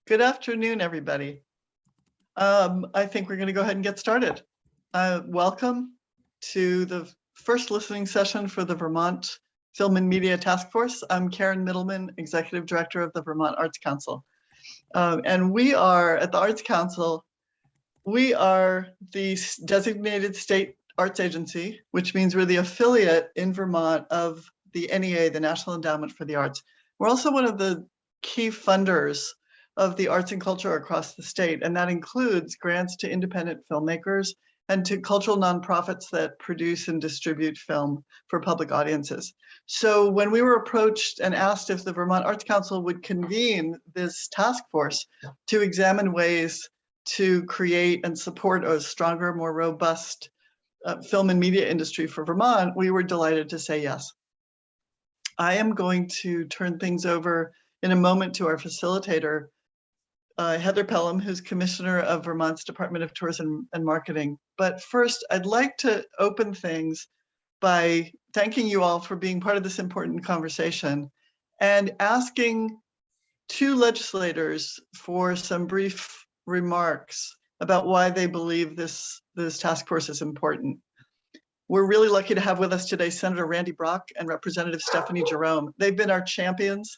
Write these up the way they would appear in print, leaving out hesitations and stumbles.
Good afternoon, everybody. I think we're going to go ahead and get started. Welcome to the first listening session for the Vermont Film and Media Task Force. I'm Karen Mittelman, Executive Director of the Vermont Arts Council. And we are, at the Arts Council, we are the designated state arts agency, which means we're the affiliate in Vermont of the NEA, the National Endowment for the Arts. We're also one of the key funders of the arts and culture across the state, and that includes grants to independent filmmakers and to cultural nonprofits that produce and distribute film for public audiences. So when we were approached and asked if the Vermont Arts Council would convene this task force to examine ways to create and support a stronger, more robust film and media industry for Vermont, we were delighted to say yes. I am going to turn things over in a moment to our facilitator, Heather Pelham, who's Commissioner of Vermont's Department of Tourism and Marketing. But first, I'd like to open things by thanking you all for being part of this important conversation and asking two legislators for some brief remarks about why they believe this task force is important. We're really lucky to have with us today Senator Randy Brock and Representative Stephanie Jerome. They've been our champions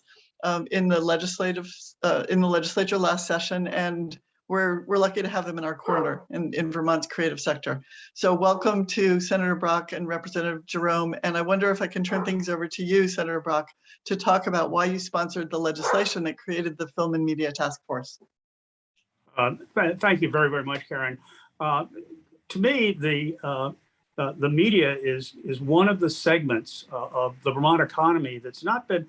in the legislature last session, and we're lucky to have them in our corner in Vermont's creative sector. So welcome to Senator Brock and Representative Jerome. And I wonder if I can turn things over to you, Senator Brock, to talk about why you sponsored the legislation that created the Film and Media Task Force. Thank you very, very much, Karen. To me, the media is one of the segments of the Vermont economy that's not been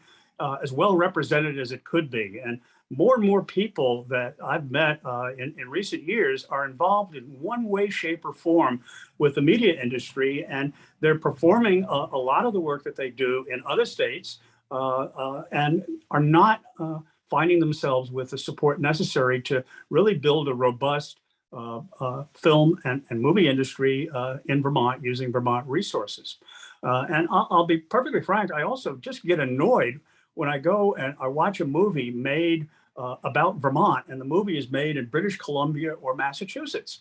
as well represented as it could be. And more people that I've met in recent years are involved in one way, shape, or form with the media industry. And they're performing a lot of the work that they do in other states and are not finding themselves with the support necessary to really build a robust film and movie industry in Vermont using Vermont resources. And I'll be perfectly frank, I also just get annoyed when I go and I watch a movie made about Vermont and the movie is made in British Columbia or Massachusetts.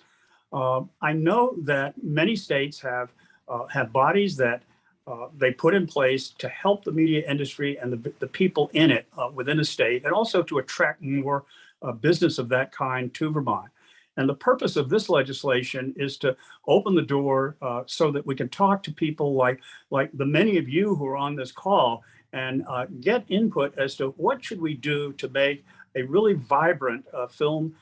I know that many states have bodies that they put in place to help the media industry and the people in it within a state, and also to attract more business of that kind to Vermont. And the purpose of this legislation is to open the door so that we can talk to people like the many of you who are on this call and get input as to what should we do to make a really vibrant film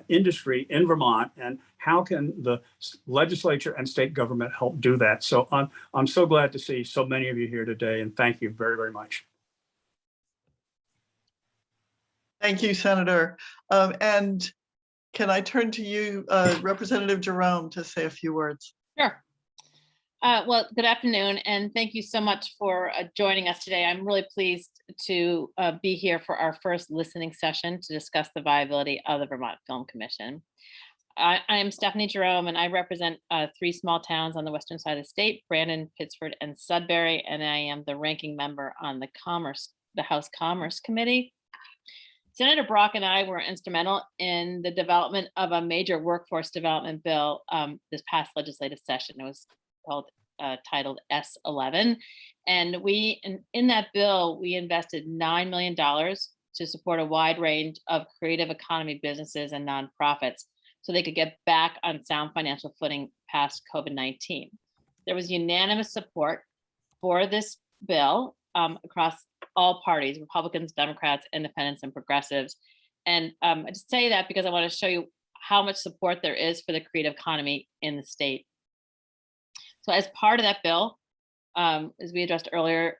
industry in Vermont, and how can the legislature and state government help do that. So I'm so glad to see so many of you here today, and thank you very, very much. Thank you, Senator. And can I turn to you, Representative Jerome, to say a few words? Sure. Well, good afternoon, and thank you so much for joining us today. I'm really pleased to be here for our first listening session to discuss the viability of the Vermont Film Commission. I am Stephanie Jerome, and I represent 3 small towns on the western side of the state: Brandon, Pittsford, and Sudbury, and I am the ranking member on the House Commerce Committee. Senator Brock and I were instrumental in the development of a major workforce development bill this past legislative session. It was titled S11, and in that bill we invested $9 million to support a wide range of creative economy businesses and nonprofits so they could get back on sound financial footing past COVID-19. There was unanimous support for this bill across all parties: Republicans, Democrats, Independents, and Progressives. And I just say that because I want to show you how much support there is for the creative economy in the state. So as part of that bill, as we addressed earlier,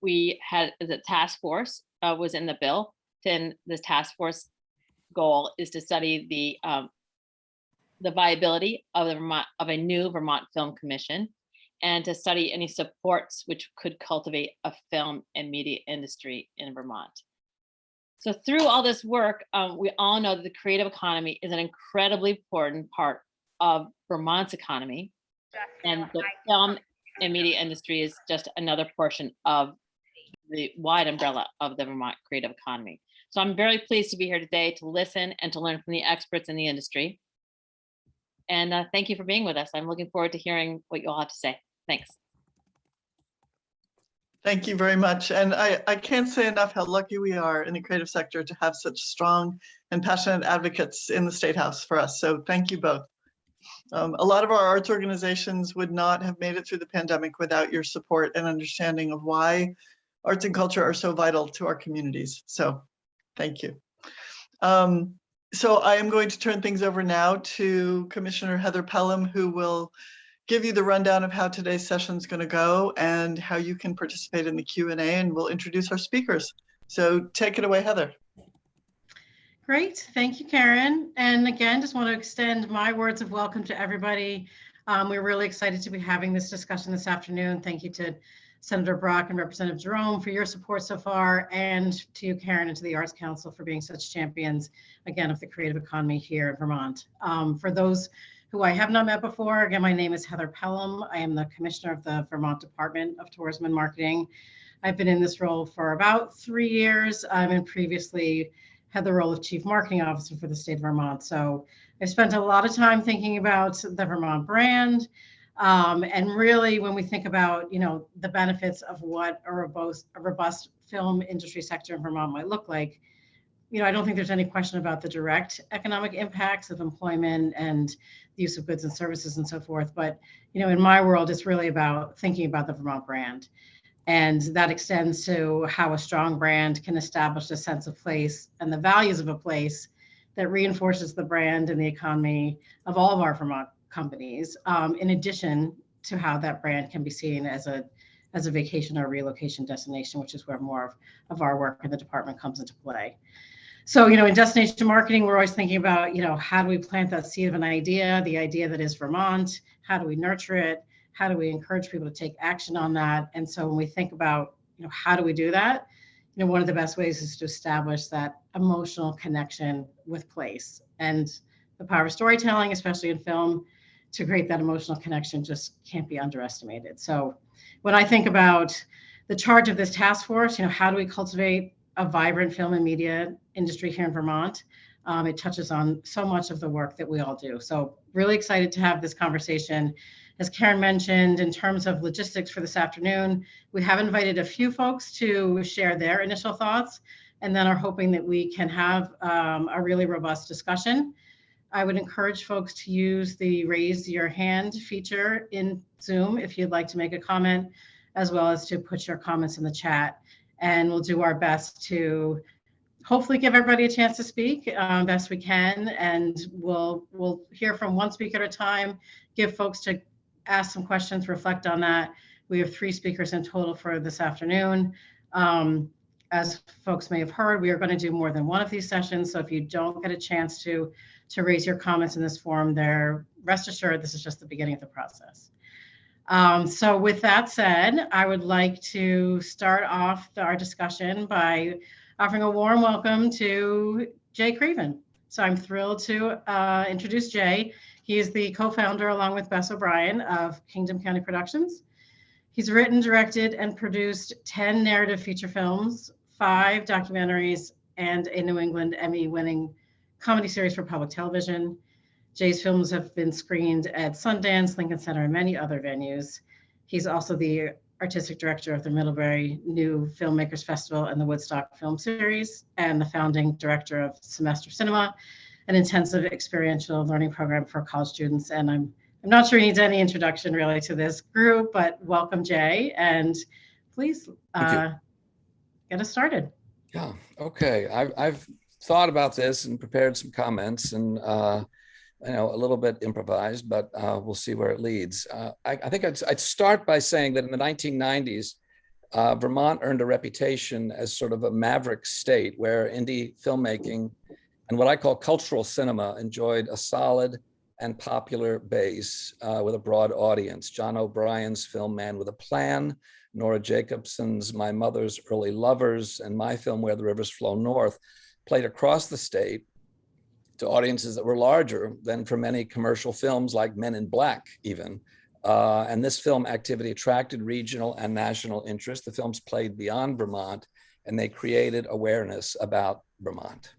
we had the task force was in the bill. And this task force goal is to study the viability of a new Vermont Film Commission, and to study any supports which could cultivate a film and media industry in Vermont. So through all this work, we all know that the creative economy is an incredibly important part of Vermont's economy, and the film and media industry is just another portion of the wide umbrella of the Vermont creative economy. So I'm very pleased to be here today to listen and to learn from the experts in the industry. And thank you for being with us. I'm looking forward to hearing what you all have to say. Thanks. Thank you very much. And I can't say enough how lucky we are in the creative sector to have such strong and passionate advocates in the State House for us. So thank you both. A lot of our arts organizations would not have made it through the pandemic without your support and understanding of why arts and culture are so vital to our communities. So thank you. So I am going to turn things over now to Commissioner Heather Pelham, who will give you the rundown of how today's session is going to go and how you can participate in the Q&A, and we'll introduce our speakers. So take it away, Heather. Great, thank you, Karen. And again, just want to extend my words of welcome to everybody. We're really excited to be having this discussion this afternoon. Thank you to Senator Brock and Representative Jerome for your support so far, and to you, Karen, and to the Arts Council for being such champions, again, of the creative economy here in Vermont. For those who I have not met before, again, my name is Heather Pelham. I am the Commissioner of the Vermont Department of Tourism and Marketing. I've been in this role for about 3 years, and previously had the role of Chief Marketing Officer for the state of Vermont. So I spent a lot of time thinking about the Vermont brand, and really when we think about, the benefits of what a robust film industry sector in Vermont might look like, I don't think there's any question about the direct economic impacts of employment and the use of goods and services and so forth. But, in my world, it's really about thinking about the Vermont brand. And that extends to how a strong brand can establish a sense of place and the values of a place that reinforces the brand and the economy of all of our Vermont companies, in addition to how that brand can be seen as a vacation or relocation destination, which is where more of our work in the department comes into play. So, in destination marketing, we're always thinking about, how do we plant that seed of an idea, the idea that is Vermont? How do we nurture it? How do we encourage people to take action on that? And so when we think about, how do we do that? One of the best ways is to establish that emotional connection with place. And the power of storytelling, especially in film, to create that emotional connection just can't be underestimated. So when I think about the charge of this task force, how do we cultivate a vibrant film and media industry here in Vermont? It touches on so much of the work that we all do. So really excited to have this conversation. As Karen mentioned, in terms of logistics for this afternoon, we have invited a few folks to share their initial thoughts, and then are hoping that we can have a really robust discussion. I would encourage folks to use the raise your hand feature in Zoom if you'd like to make a comment, as well as to put your comments in the chat. And we'll do our best to hopefully give everybody a chance to speak best we can. And we'll hear from one speaker at a time, give folks to ask some questions, reflect on that. We have 3 speakers in total for this afternoon. As folks may have heard, we are going to do more than one of these sessions. So if you don't get a chance to raise your comments in this forum, rest assured, this is just the beginning of the process. So with that said, I would like to start off our discussion by offering a warm welcome to Jay Craven. So I'm thrilled to introduce Jay. He is the co-founder, along with Bess O'Brien, of Kingdom County Productions. He's written, directed, and produced 10 narrative feature films, 5 documentaries, and a New England Emmy-winning comedy series for public television. Jay's films have been screened at Sundance, Lincoln Center, and many other venues. He's also the artistic director of the Middlebury New Filmmakers Festival and the Woodstock Film Series, and the founding director of Semester Cinema, an intensive experiential learning program for college students. And I'm not sure he needs any introduction really to this group, but welcome, Jay, and please get us started. Yeah, okay. I've thought about this and prepared some comments, and a little bit improvised, but we'll see where it leads. I think I'd start by saying that in the 1990s, Vermont earned a reputation as sort of a maverick state where indie filmmaking and what I call cultural cinema enjoyed a solid and popular base with a broad audience. John O'Brien's film Man with a Plan, Nora Jacobson's My Mother's Early Lovers, and my film Where the Rivers Flow North played across the state to audiences that were larger than for many commercial films like Men in Black even. And this film activity attracted regional and national interest. The films played beyond Vermont, and they created awareness about Vermont.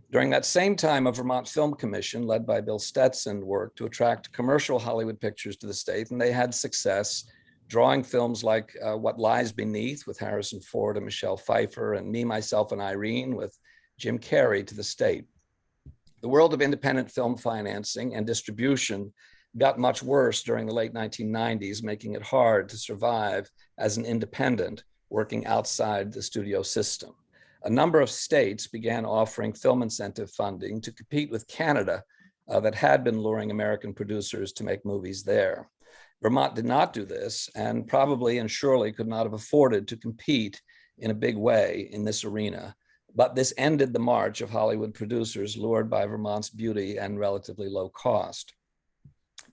During that same time, a Vermont Film Commission led by Bill Stetson worked to attract commercial Hollywood pictures to the state, and they had success drawing films like What Lies Beneath with Harrison Ford and Michelle Pfeiffer, and Me, Myself, and Irene with Jim Carrey to the state. The world of independent film financing and distribution got much worse during the late 1990s, making it hard to survive as an independent working outside the studio system. A number of states began offering film incentive funding to compete with Canada that had been luring American producers to make movies there. Vermont did not do this, and probably and surely could not have afforded to compete in a big way in this arena. But this ended the march of Hollywood producers lured by Vermont's beauty and relatively low cost.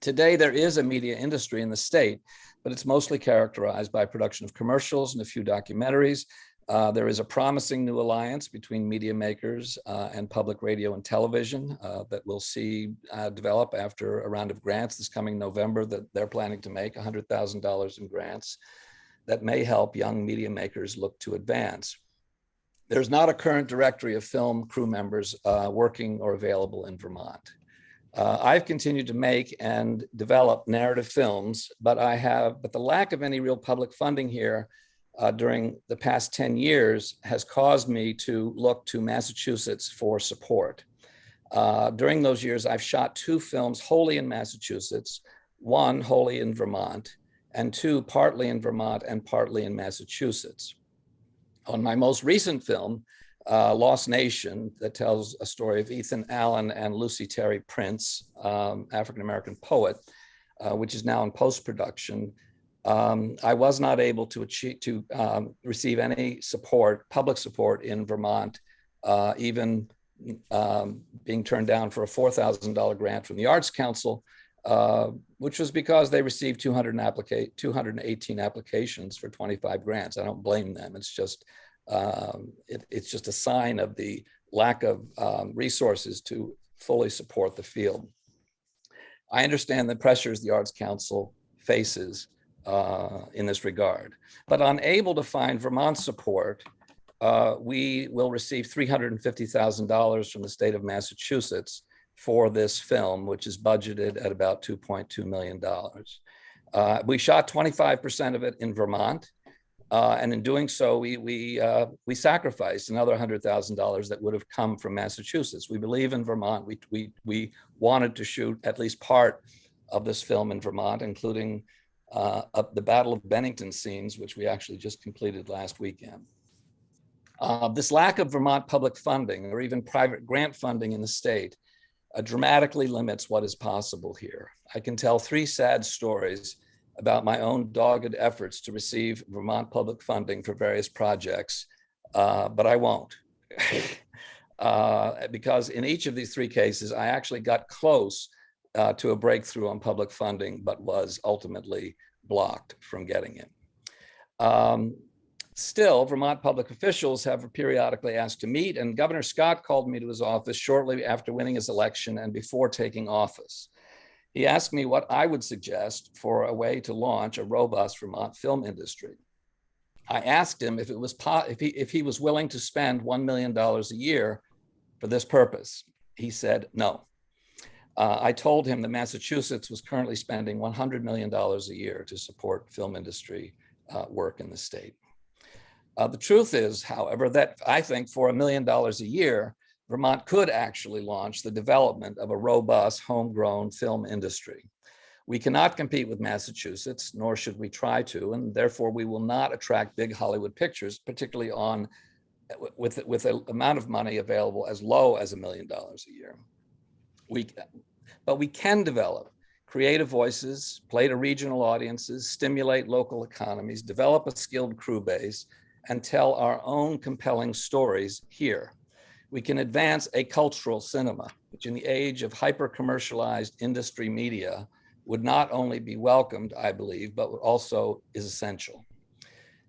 Today, there is a media industry in the state, but it's mostly characterized by production of commercials and a few documentaries. There is a promising new alliance between media makers and public radio and television that we'll see develop after a round of grants this coming November that they're planning to make $100,000 in grants that may help young media makers look to advance. There's not a current directory of film crew members working or available in Vermont. I've continued to make and develop narrative films, but the lack of any real public funding here during the past 10 years has caused me to look to Massachusetts for support. During those years, I've shot 2 films wholly in Massachusetts, 1 wholly in Vermont, and 2 partly in Vermont and partly in Massachusetts. On my most recent film, Lost Nation, that tells a story of Ethan Allen and Lucy Terry Prince, African-American poet, which is now in post-production. I was not able to receive any support, public support in Vermont, even being turned down for a $4,000 grant from the Arts Council, which was because they received 218 applications for 25 grants. I don't blame them. It's just a sign of the lack of resources to fully support the field. I understand the pressures the Arts Council faces in this regard, but unable to find Vermont support, we will receive $350,000 from the state of Massachusetts for this film, which is budgeted at about $2.2 million. We shot 25% of it in Vermont. And in doing so, we sacrificed another $100,000 that would have come from Massachusetts. We believe in Vermont. We wanted to shoot at least part of this film in Vermont, including the Battle of Bennington scenes, which we actually just completed last weekend. This lack of Vermont public funding or even private grant funding in the state dramatically limits what is possible here. I can tell 3 sad stories about my own dogged efforts to receive Vermont public funding for various projects, but I won't. Because in each of these 3 cases, I actually got close to a breakthrough on public funding, but was ultimately blocked from getting it. Still, Vermont public officials have periodically asked to meet, and Governor Scott called me to his office shortly after winning his election and before taking office. He asked me what I would suggest for a way to launch a robust Vermont film industry. I asked him if he was willing to spend $1 million a year for this purpose. He said no. I told him that Massachusetts was currently spending $100 million a year to support film industry work in the state. The truth is, however, that I think for $1 million a year, Vermont could actually launch the development of a robust homegrown film industry. We cannot compete with Massachusetts, nor should we try to, and therefore we will not attract big Hollywood pictures, particularly with an amount of money available as low as $1 million a year. But we can develop creative voices, play to regional audiences, stimulate local economies, develop a skilled crew base, and tell our own compelling stories here. We can advance a cultural cinema, which in the age of hyper-commercialized industry media would not only be welcomed, I believe, but also is essential.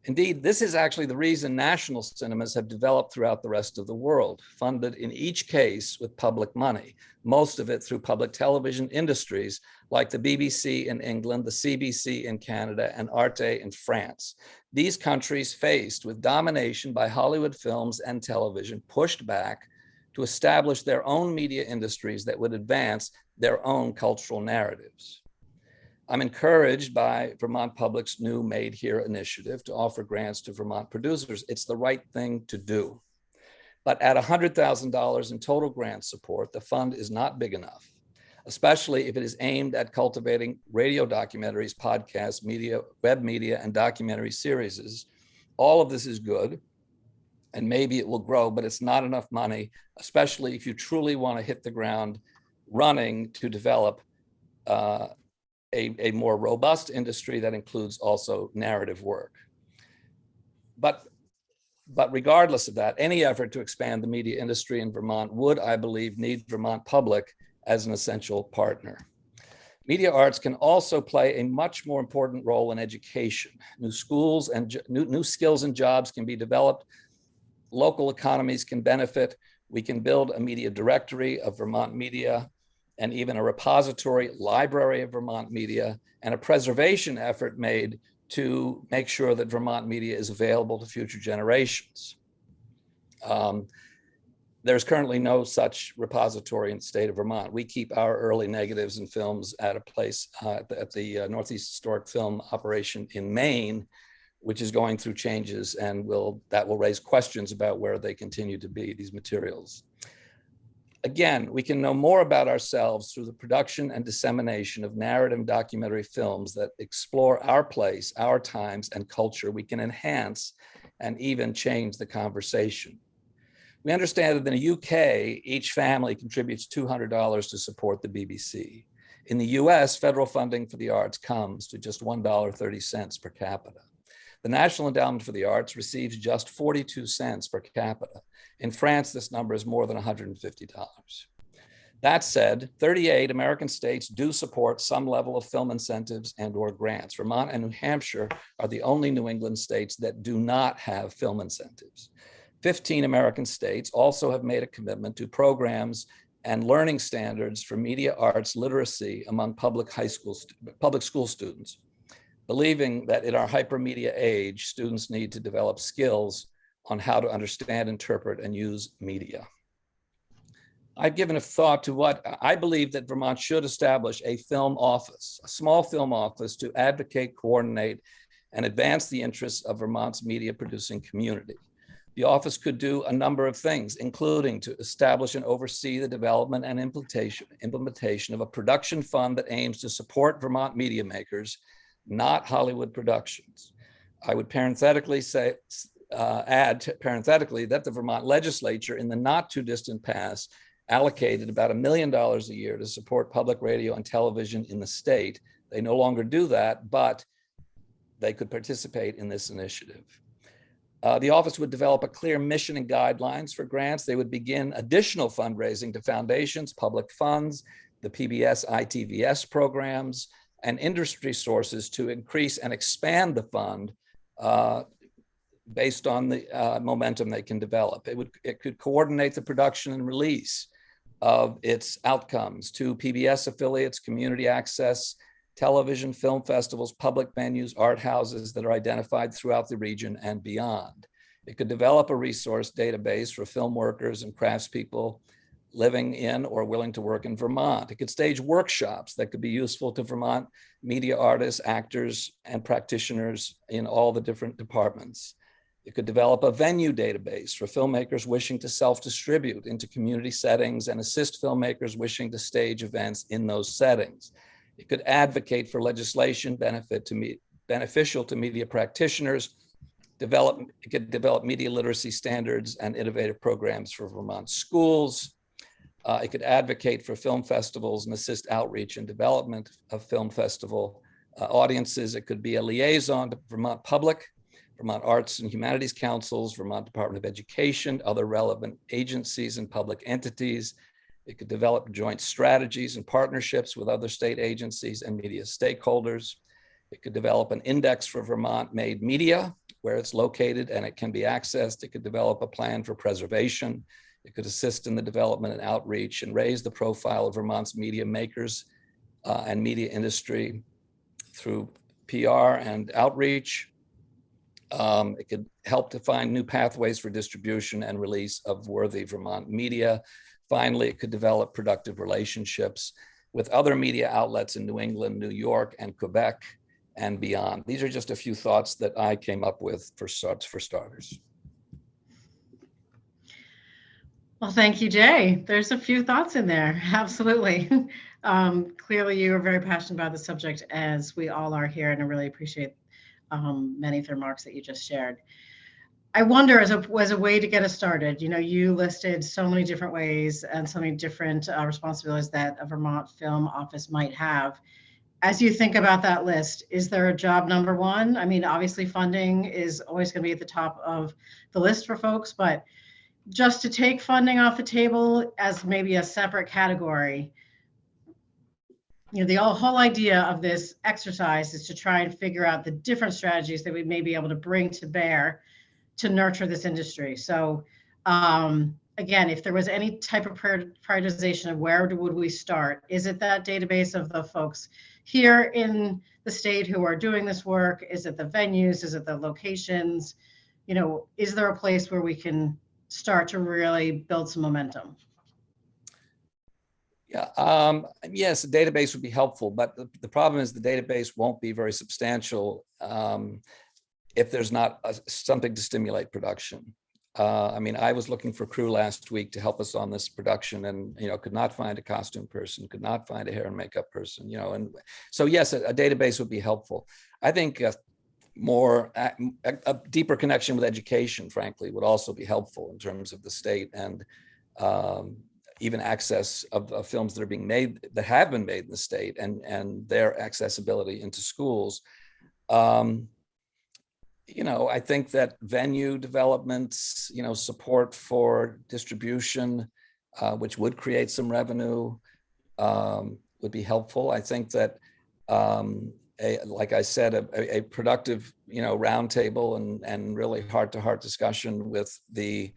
Indeed, this is actually the reason national cinemas have developed throughout the rest of the world, funded in each case with public money, most of it through public television industries like the BBC in England, the CBC in Canada, and Arte in France. These countries, faced with domination by Hollywood films and television, pushed back to establish their own media industries that would advance their own cultural narratives. I'm encouraged by Vermont Public's new Made Here initiative to offer grants to Vermont producers. It's the right thing to do. But at $100,000 in total grant support, the fund is not big enough, especially if it is aimed at cultivating radio documentaries, podcasts, media, web media, and documentary series. All of this is good, and maybe it will grow, but it's not enough money, especially if you truly want to hit the ground running to develop a more robust industry that includes also narrative work. But regardless of that, any effort to expand the media industry in Vermont would, I believe, need Vermont Public as an essential partner. Media arts can also play a much more important role in education. New schools and new skills and jobs can be developed. Local economies can benefit. We can build a media directory of Vermont media, and even a repository library of Vermont media, and a preservation effort made to make sure that Vermont media is available to future generations. There's currently no such repository in the state of Vermont. We keep our early negatives and films at a place at the Northeast Historic Film Operation in Maine, which is going through changes, and that will raise questions about where they continue to be, these materials. Again, we can know more about ourselves through the production and dissemination of narrative and documentary films that explore our place, our times, and culture. We can enhance and even change the conversation. We understand that in the UK, each family contributes $200 to support the BBC. In the US, federal funding for the arts comes to just $1.30 per capita. The National Endowment for the Arts receives just 42 cents per capita. In France, this number is more than $150. That said, 38 American states do support some level of film incentives and/or grants. Vermont and New Hampshire are the only New England states that do not have film incentives. 15 American states also have made a commitment to programs and learning standards for media arts literacy among public school students, believing that in our hypermedia age, students need to develop skills on how to understand, interpret, and use media. I've given a thought to what I believe that Vermont should establish a film office, a small film office to advocate, coordinate, and advance the interests of Vermont's media producing community. The office could do a number of things, including to establish and oversee the development and implementation of a production fund that aims to support Vermont media makers, not Hollywood productions. I would parenthetically add parenthetically that the Vermont legislature in the not too distant past allocated about $1 million a year to support public radio and television in the state. They no longer do that, but they could participate in this initiative. The office would develop a clear mission and guidelines for grants. They would begin additional fundraising to foundations, public funds, the PBS, ITVS programs, and industry sources to increase and expand the fund based on the momentum they can develop. It could coordinate the production and release of its outcomes to PBS affiliates, community access, television, film festivals, public venues, art houses that are identified throughout the region and beyond. It could develop a resource database for film workers and craftspeople living in or willing to work in Vermont. It could stage workshops that could be useful to Vermont media artists, actors, and practitioners in all the different departments. It could develop a venue database for filmmakers wishing to self-distribute into community settings and assist filmmakers wishing to stage events in those settings. It could advocate for legislation beneficial to media practitioners. It could develop media literacy standards and innovative programs for Vermont schools. It could advocate for film festivals and assist outreach and development of film festival audiences. It could be a liaison to Vermont Public, Vermont Arts and Humanities Councils, Vermont Department of Education, other relevant agencies and public entities. It could develop joint strategies and partnerships with other state agencies and media stakeholders. It could develop an index for Vermont-made media, where it's located and it can be accessed. It could develop a plan for preservation. It could assist in the development and outreach and raise the profile of Vermont's media makers and media industry through PR and outreach. It could help to find new pathways for distribution and release of worthy Vermont media. Finally, it could develop productive relationships with other media outlets in New England, New York, and Quebec, and beyond. These are just a few thoughts that I came up with for starters. Well, thank you, Jay. There's a few thoughts in there. Absolutely. Clearly, you are very passionate about the subject, as we all are here, and I really appreciate many of the remarks that you just shared. I wonder, as a way to get us started, you listed so many different ways and so many different responsibilities that a Vermont Film Office might have. As you think about that list, is there a job number one? I mean, obviously funding is always going to be at the top of the list for folks, but just to take funding off the table as maybe a separate category, the whole idea of this exercise is to try and figure out the different strategies that we may be able to bring to bear to nurture this industry. So again, if there was any type of prioritization of where would we start, is it that database of the folks here in the state who are doing this work? Is it the venues? Is it the locations? Is there a place where we can start to really build some momentum? Yeah, yes, a database would be helpful, but the problem is the database won't be very substantial if there's not something to stimulate production. I mean, I was looking for crew last week to help us on this production, and could not find a costume person, could not find a hair and makeup person, and so yes, a database would be helpful. I think a deeper connection with education, frankly, would also be helpful in terms of the state and even access of films that are being made, that have been made in the state, and their accessibility into schools. I think that venue developments, support for distribution, which would create some revenue, would be helpful. I think that, like I said, a productive, roundtable and really heart-to-heart discussion with the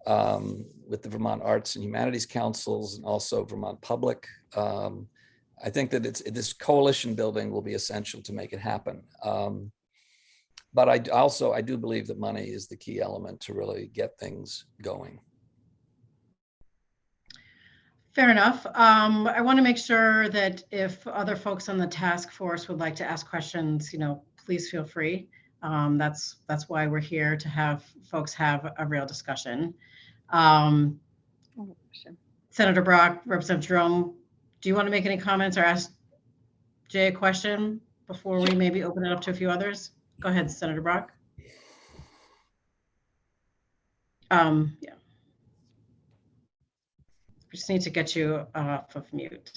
Vermont Arts and Humanities Councils and also Vermont Public. I think that this coalition building will be essential to make it happen. But I do believe that money is the key element to really get things going. Fair enough. I want to make sure that if other folks on the task force would like to ask questions, please feel free. That's why we're here, to have folks have a real discussion. Senator Brock, Representative Jerome, do you want to make any comments or ask Jay a question before we maybe open it up to a few others? Go ahead, Senator Brock. Yeah. We just need to get you off of mute.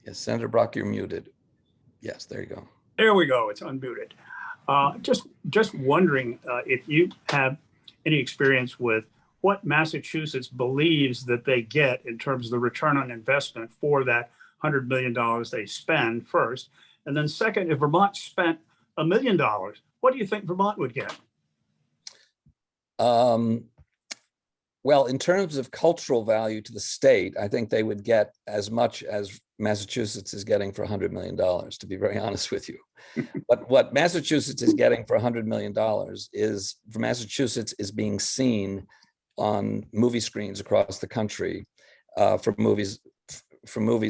Yes, Senator Brock, you're muted. Yes, there you go. There we go. It's unmuted. Just wondering if you have any experience with what Massachusetts believes that they get in terms of the return on investment for that $100 million they spend first. And then second, if Vermont spent $1 million, what do you think Vermont would get? Well, in terms of cultural value to the state, I think they would get as much as Massachusetts is getting for $100 million, to be very honest with you. But what Massachusetts is getting for $100 million is, for Massachusetts, is being seen on movie screens across the country for movies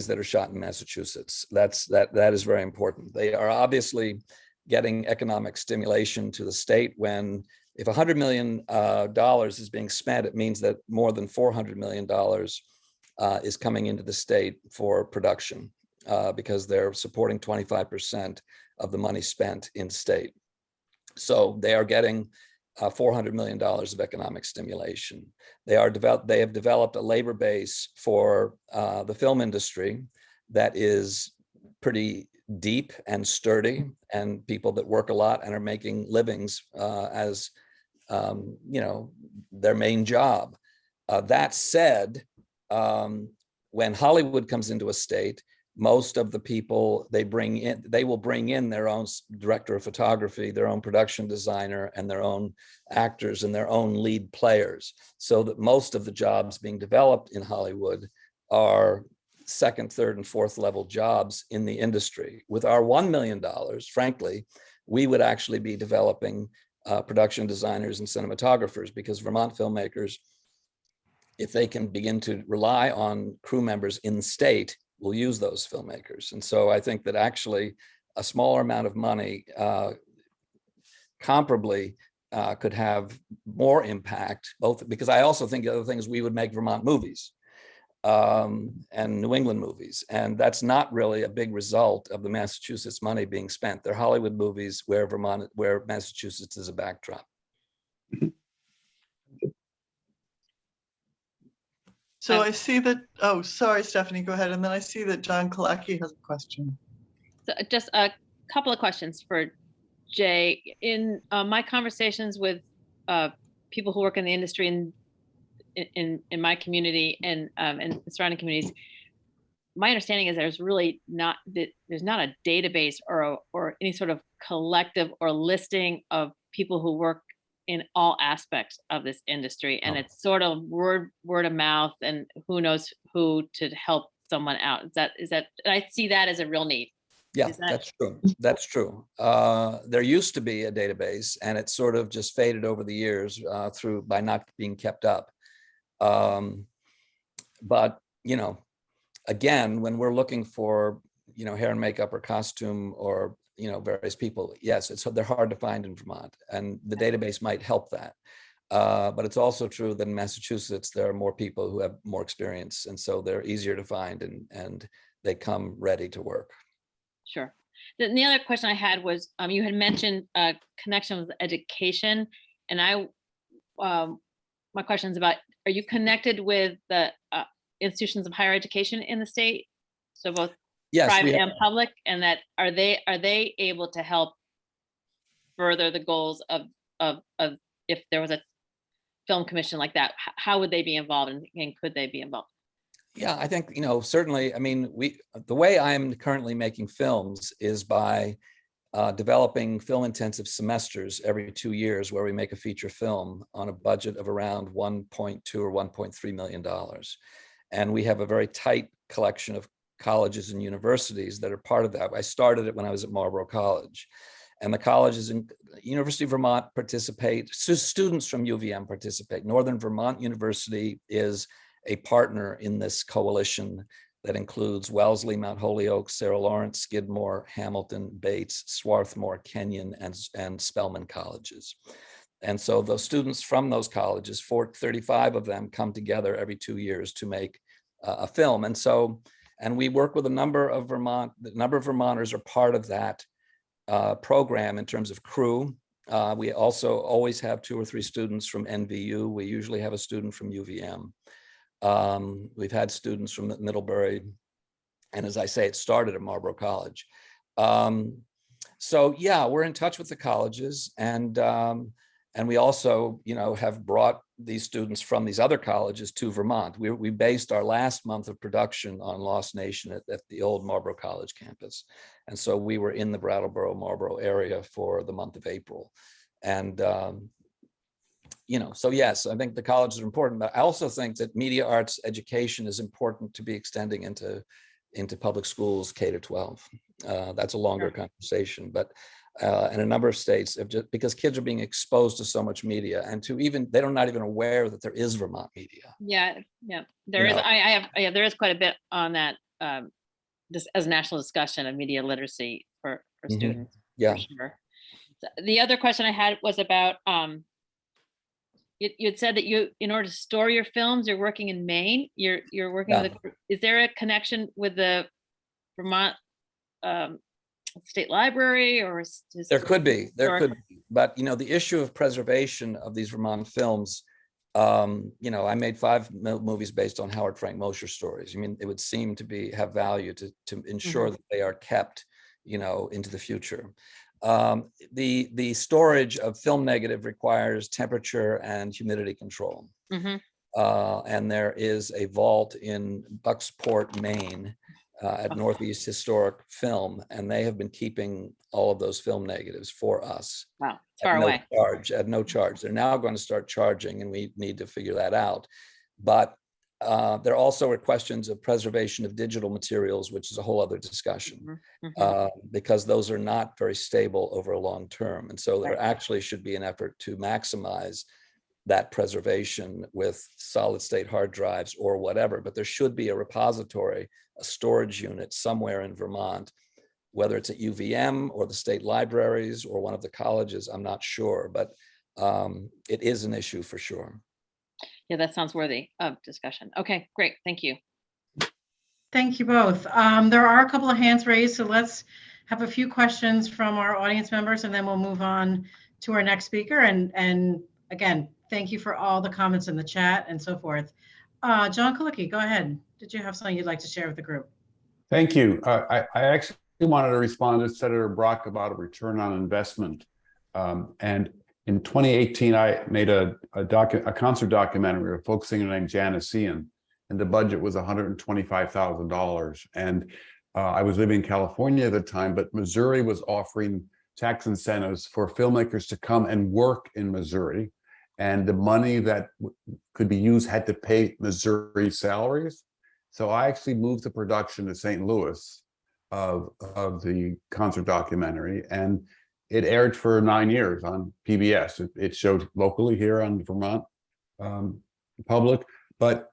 that are shot in Massachusetts. That is very important. They are obviously getting economic stimulation to the state when, if $100 million is being spent, it means that more than $400 million is coming into the state for production because they're supporting 25% of the money spent in state. So they are getting $400 million of economic stimulation. They have developed a labor base for the film industry that is pretty deep and sturdy, and people that work a lot and are making livings as their main job. That said, when Hollywood comes into a state, most of the people they will bring in their own director of photography, their own production designer, and their own actors and their own lead players, so that most of the jobs being developed in Hollywood are second, third, and fourth level jobs in the industry. With our $1 million, frankly, we would actually be developing production designers and cinematographers, because Vermont filmmakers, if they can begin to rely on crew members in state, will use those filmmakers. And so I think that actually a smaller amount of money comparably could have more impact, both because I also think the other thing is we would make Vermont movies and New England movies. And that's not really a big result of the Massachusetts money being spent. They're Hollywood movies where Massachusetts is a backdrop. So I see that, oh, sorry, Stephanie, go ahead. And then I see that John Kalaki has a question. So just a couple of questions for Jay. In my conversations with people who work in the industry in my community and surrounding communities, my understanding is there's not a database or any sort of collective or listing of people who work in all aspects of this industry, and it's sort of word of mouth, and who knows who to help someone out. Is that I see that as a real need. Yeah, that's true. That's true. There used to be a database, and it sort of just faded over the years by not being kept up. But again, when we're looking for hair and makeup or costume or various people, yes, they're hard to find in Vermont, and the database might help that. But it's also true that in Massachusetts, there are more people who have more experience, and so they're easier to find, and they come ready to work. Sure. The other question I had was, you had mentioned connection with education, and my question is about, are you connected with the institutions of higher education in the state? So both private and public, and that are they able to help further the goals of if there was a film commission like that, how would they be involved, and could they be involved? Yeah, I think, certainly, I mean, the way I'm currently making films is by developing film intensive semesters every 2 years, where we make a feature film on a budget of around $1.2 or $1.3 million. And we have a very tight collection of colleges and universities that are part of that. I started it when I was at Marlborough College, and the colleges in University of Vermont participate, students from UVM participate. Northern Vermont University is a partner in this coalition that includes Wellesley, Mount Holyoke, Sarah Lawrence, Skidmore, Hamilton, Bates, Swarthmore, Kenyon, and Spelman colleges. And so those students from those colleges, 35 of them, come together every 2 years to make a film. And we work with a number of Vermonters are part of that program in terms of crew. We also always have 2 or 3 students from NVU. We usually have a student from UVM. We've had students from Middlebury, and as I say, it started at Marlborough College. So yeah, we're in touch with the colleges, and we also, have brought these students from these other colleges to Vermont. We based our last month of production on Lost Nation at the old Marlborough College campus, and so we were in the Brattleboro-Marlborough area for the month of April, and. So yes, I think the colleges are important, but I also think that media arts education is important to be extending into public schools K-12. That's a longer conversation, but in a number of states, because kids are being exposed to so much media, and they're not even aware that there is Vermont media. Yeah, there is. There is quite a bit on that, just as a national discussion of media literacy for students. Yeah. For sure. The other question I had was about. You had said that in order to store your films, you're working in Maine. You're working with. Is there a connection with the Vermont State Library, or there could be, but the issue of preservation of these Vermont films. I made 5 movies based on Howard Frank Mosher stories. I mean, it would seem to have value to ensure that they are kept, into the future. The storage of film negative requires temperature and humidity control. And there is a vault in Bucksport, Maine, at Northeast Historic Film, and they have been keeping all of those film negatives for us. Wow, it's At far no away. charge, at no charge. They're now going to start charging, and we need to figure that out. But there also are questions of preservation of digital materials, which is a whole other discussion, because those are not very stable over a long term. And so there actually should be an effort to maximize that preservation with solid state hard drives or whatever. But there should be a repository, a storage unit somewhere in Vermont, whether it's at UVM or the state libraries or one of the colleges, I'm not sure, but it is an issue for sure. Yeah, that sounds worthy of discussion. Okay, great. Thank you. Thank you both. There are a couple of hands raised, so let's have a few questions from our audience members, and then we'll move on to our next speaker. And again, thank you for all the comments in the chat and so forth. John Kalicki, go ahead. Did you have something you'd like to share with the group? Thank you. I actually wanted to respond to Senator Brock about a return on investment. And in 2018, I made a concert documentary focusing on Janician, and the budget was $125,000. And I was living in California at the time, but Missouri was offering tax incentives for filmmakers to come and work in Missouri. And the money that could be used had to pay Missouri salaries. So I actually moved the production to St. Louis of the concert documentary, and it aired for 9 years on PBS. It showed locally here on Vermont Public, but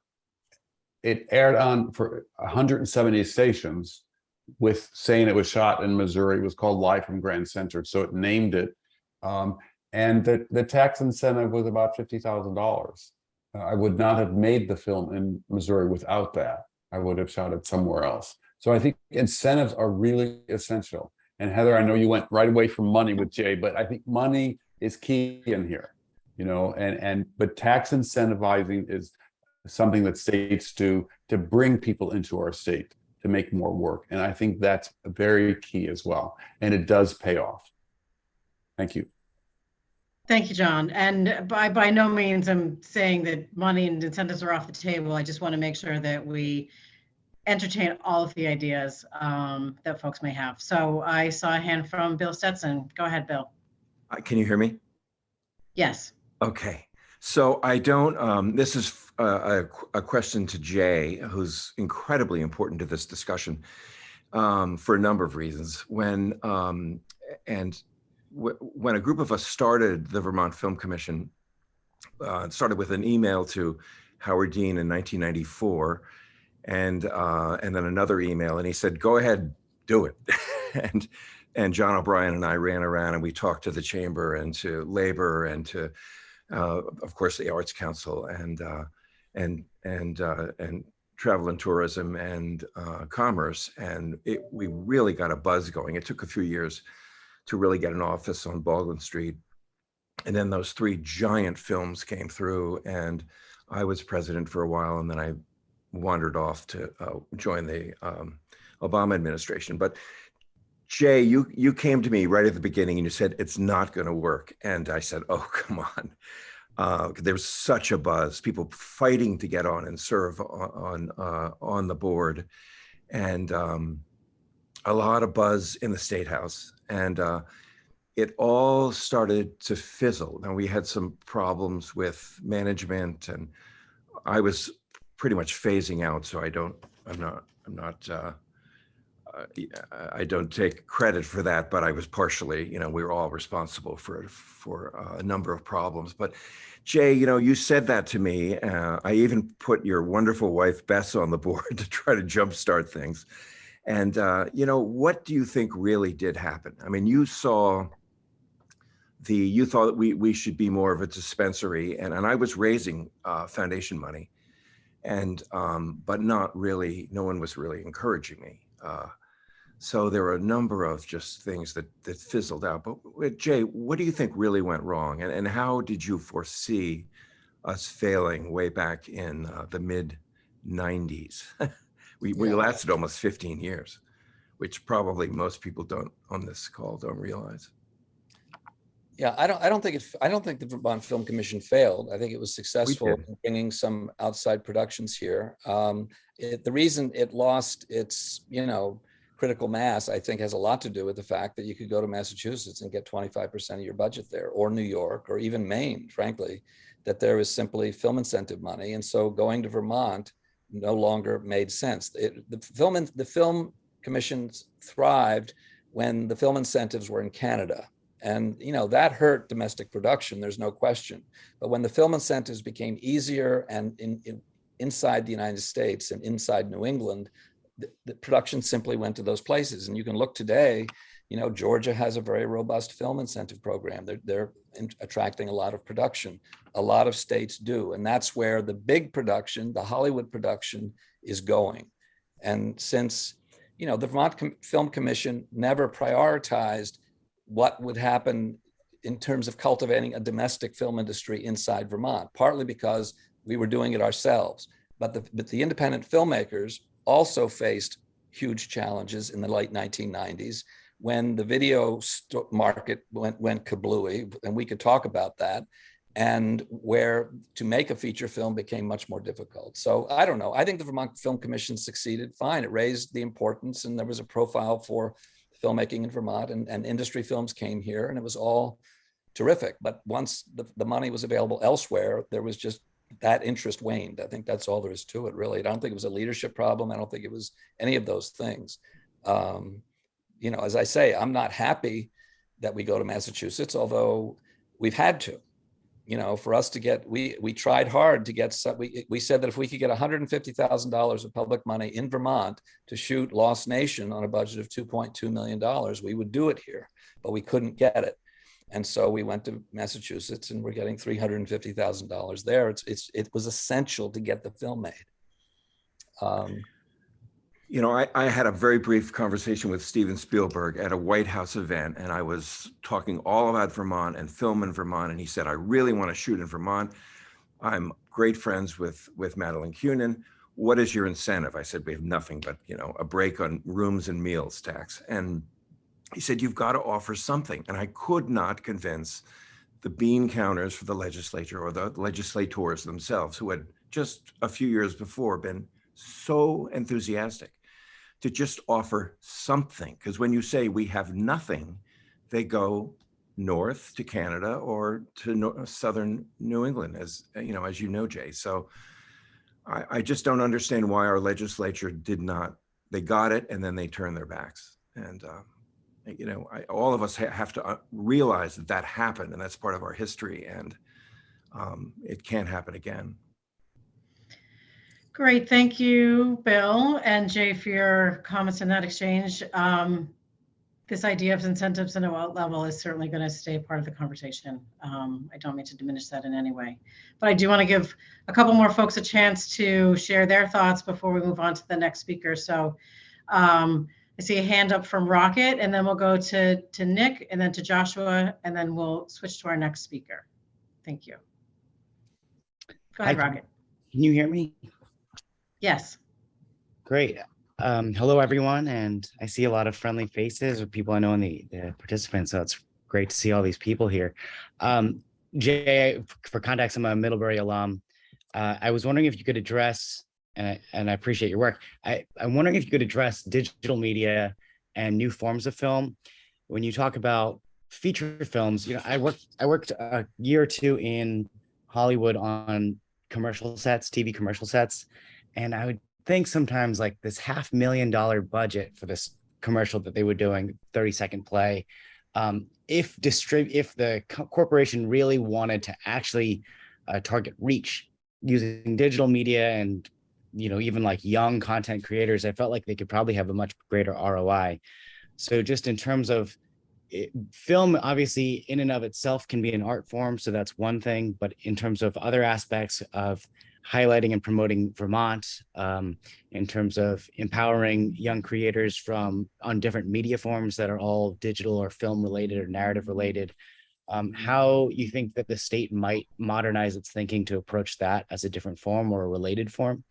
it aired on for 170 stations with saying it was shot in Missouri. It was called Live from Grand Central, so it named it. And the tax incentive was about $50,000. I would not have made the film in Missouri without that. I would have shot it somewhere else. So I think incentives are really essential. And Heather, I know you went right away from money with Jay, but I think money is key in here, you know, but tax incentivizing is something that states do to bring people into our state to make more work. And I think that's very key as well. And it does pay off. Thank you. Thank you, John. And by no means I'm saying that money and incentives are off the table. I just want to make sure that we entertain all of the ideas that folks may have. So I saw a hand from Bill Stetson. Go ahead, Bill. Can you hear me? Yes. Okay. So I don't, this is a question to Jay, who's incredibly important to this discussion for a number of reasons. When a group of us started the Vermont Film Commission, it started with an email to Howard Dean in 1994, and then another email, and he said, "Go ahead, do it." and John O'Brien and I ran around and we talked to the chamber and to labor and to, of course, the Arts Council and travel and tourism and commerce, and we really got a buzz going. It took a few years to really get an office on Baldwin Street. And then those 3 giant films came through, and I was president for a while, and then I wandered off to join the Obama administration. But Jay, you came to me right at the beginning and you said, it's not gonna work. And I said, oh, come on. There was such a buzz, people fighting to get on and serve on the board. And a lot of buzz in the State House. And it all started to fizzle. Now we had some problems with management, and I was pretty much phasing out. So I don't take credit for that, but I was partially, we were all responsible for a number of problems. But Jay, you said that to me. I even put your wonderful wife, Bess, on the board to try to jumpstart things. And, what do you think really did happen? I mean, you thought that we should be more of a dispensary, and I was raising foundation money, and but not really, no one was really encouraging me. So there were a number of just things that fizzled out. But Jay, what do you think really went wrong? And how did you foresee us failing way back in the mid 90s? We lasted almost 15 years, which probably most people on this call don't realize. Yeah, I don't think the Vermont Film Commission failed. I think it was successful did. in bringing some outside productions here. The reason it lost its, critical mass, I think, has a lot to do with the fact that you could go to Massachusetts and get 25% of your budget there, or New York, or even Maine, frankly, that there is simply film incentive money. And so going to Vermont no longer made sense. The film commissions thrived when the film incentives were in Canada. And that hurt domestic production, there's no question. But when the film incentives became easier and inside the United States and inside New England, the production simply went to those places. And you can look today, Georgia has a very robust film incentive program. They're attracting a lot of production. A lot of states do. And that's where the big production, the Hollywood production, is going. And since, the Vermont Film Commission never prioritized what would happen in terms of cultivating a domestic film industry inside Vermont, partly because we were doing it ourselves. But the independent filmmakers also faced huge challenges in the late 1990s when the video market went kablooey, and we could talk about that, and where to make a feature film became much more difficult. So I don't know. I think the Vermont Film Commission succeeded fine. It raised the importance, and there was a profile for filmmaking in Vermont, and industry films came here, and it was all terrific. But once the money was available elsewhere, there was just that interest waned. I think that's all there is to it, really. I don't think it was a leadership problem. I don't think it was any of those things. As I say, I'm not happy that we go to Massachusetts, although we've had to. For us to get, we tried hard to get, we said that if we could get $150,000 of public money in Vermont to shoot Lost Nation on a budget of $2.2 million, we would do it here, but we couldn't get it. And so we went to Massachusetts, and we're getting $350,000 there. It was essential to get the film made. I had a very brief conversation with Steven Spielberg at a White House event, and I was talking all about Vermont and film in Vermont. And he said, I really want to shoot in Vermont. I'm great friends with Madeline Cunin. What is your incentive? I said, we have nothing but, a break on rooms and meals tax. And he said, you've got to offer something. And I could not convince the bean counters for the legislature or the legislators themselves, who had just a few years before been so enthusiastic, to just offer something. Because when you say we have nothing, they go north to Canada or to southern New England, as you know, Jay. So I just don't understand why our legislature did not. They got it, and then they turned their backs. And all of us have to realize that happened, and that's part of our history, and it can't happen again. Great, thank you, Bill and Jay, for your comments in that exchange. This idea of incentives and a level is certainly going to stay part of the conversation. I don't mean to diminish that in any way, but I do want to give a couple more folks a chance to share their thoughts before we move on to the next speaker. So I see a hand up from Rocket, and then we'll go to Nick, and then to Joshua, and then we'll switch to our next speaker. Thank you. Go ahead, Rocket. Can you hear me? Yes. Great. Hello, everyone. And I see a lot of friendly faces of people I know in the participants. So it's great to see all these people here. Jay, for context, I'm a Middlebury alum. I was wondering if you could address, and I appreciate your work. I'm wondering if you could address digital media and new forms of film. When you talk about feature films, I worked a year or two in Hollywood on commercial sets, TV commercial sets. And I would think sometimes like this $500,000 budget for this commercial that they were doing, 30-second play, if the corporation really wanted to actually target reach using digital media and even like young content creators, I felt like they could probably have a much greater ROI. So just in terms of film, obviously in and of itself can be an art form, so that's one thing. But in terms of other aspects of highlighting and promoting Vermont, in terms of empowering young creators on different media forms that are all digital or film related or narrative related, how you think that the state might modernize its thinking to approach that as a different form or a related form.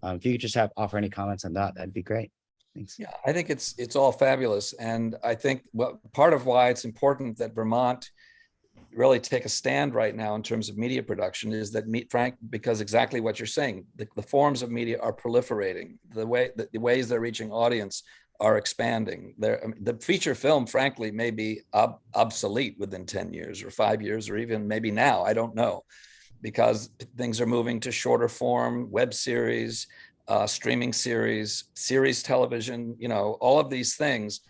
If you could just offer any comments on that, that'd be great. Thanks. Yeah, I think it's all fabulous. And I think part of why it's important that Vermont really take a stand right now in terms of media production is that, because exactly what you're saying, the forms of media are proliferating. The ways they're reaching audience are expanding. The feature film, frankly, may be obsolete within 10 years or 5 years, or even maybe now, I don't know, because things are moving to shorter form, web series, streaming series television, all of these things.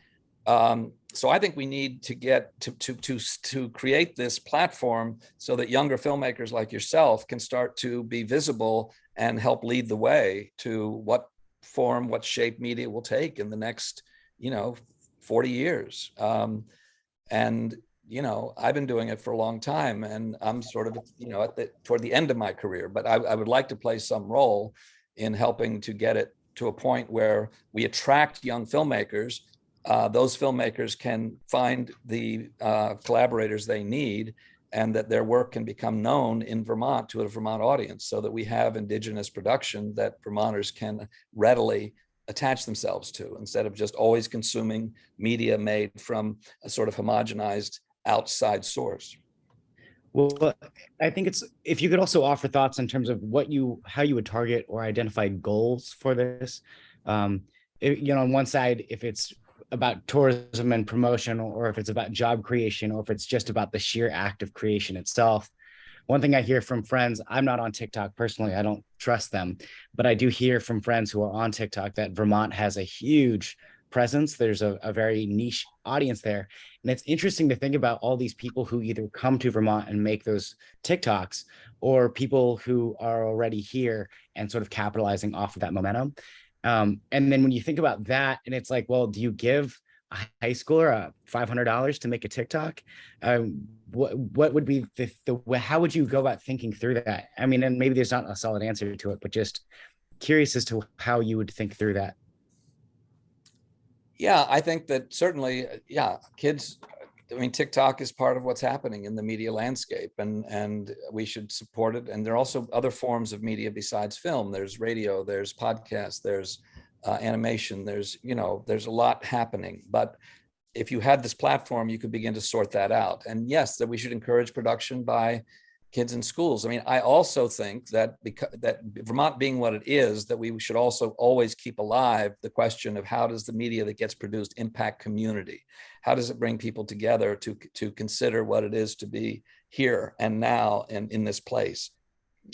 So I think we need to get to create this platform so that younger filmmakers like yourself can start to be visible and help lead the way to what form, what shape media will take in the next, 40 years. And I've been doing it for a long time, and I'm sort of, toward the end of my career, but I would like to play some role in helping to get it to a point where we attract young filmmakers. Those filmmakers can find the collaborators they need, and that their work can become known in Vermont to a Vermont audience, so that we have indigenous production that Vermonters can readily attach themselves to, instead of just always consuming media made from a sort of homogenized outside source. Well, I think if you could also offer thoughts in terms of how you would target or identify goals for this. On one side, if it's about tourism and promotion, or if it's about job creation, or if it's just about the sheer act of creation itself. One thing I hear from friends, I'm not on TikTok personally, I don't trust them, but I do hear from friends who are on TikTok that Vermont has a huge presence. There's a very niche audience there. And it's interesting to think about all these people who either come to Vermont and make those TikToks, or people who are already here and sort of capitalizing off of that momentum. And then when you think about that, and it's like, well, do you give a high schooler $500 to make a TikTok? What would be how would you go about thinking through that? I mean, and maybe there's not a solid answer to it, but just curious as to how you would think through that. Yeah, I think that certainly, kids, TikTok is part of what's happening in the media landscape, and we should support it. And there are also other forms of media besides film. There's radio, there's podcasts, there's animation, there's a lot happening. But if you had this platform, you could begin to sort that out. And yes, that we should encourage production by kids in schools. I also think that that Vermont being what it is, that we should also always keep alive the question of how does the media that gets produced impact community? How does it bring people together to consider what it is to be here and now and in this place?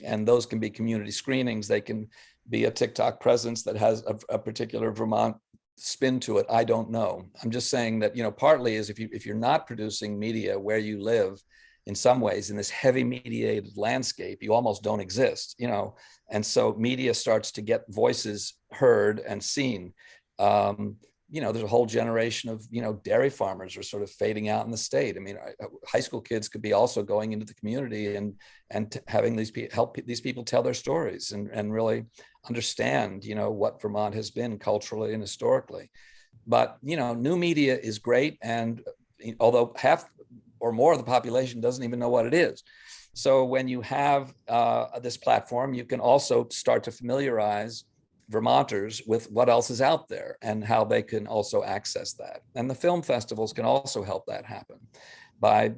And those can be community screenings. They can be a TikTok presence that has a particular Vermont spin to it. I don't know. I'm just saying that, partly is if you're not producing media where you live, in some ways, in this heavy mediated landscape, you almost don't exist, and so media starts to get voices heard and seen. There's a whole generation of, dairy farmers are sort of fading out in the state. High school kids could be also going into the community and having help these people tell their stories and really understand, what Vermont has been culturally and historically. But, new media is great. And although half or more of the population doesn't even know what it is. So when you have this platform, you can also start to familiarize Vermonters with what else is out there and how they can also access that. And the film festivals can also help that happen by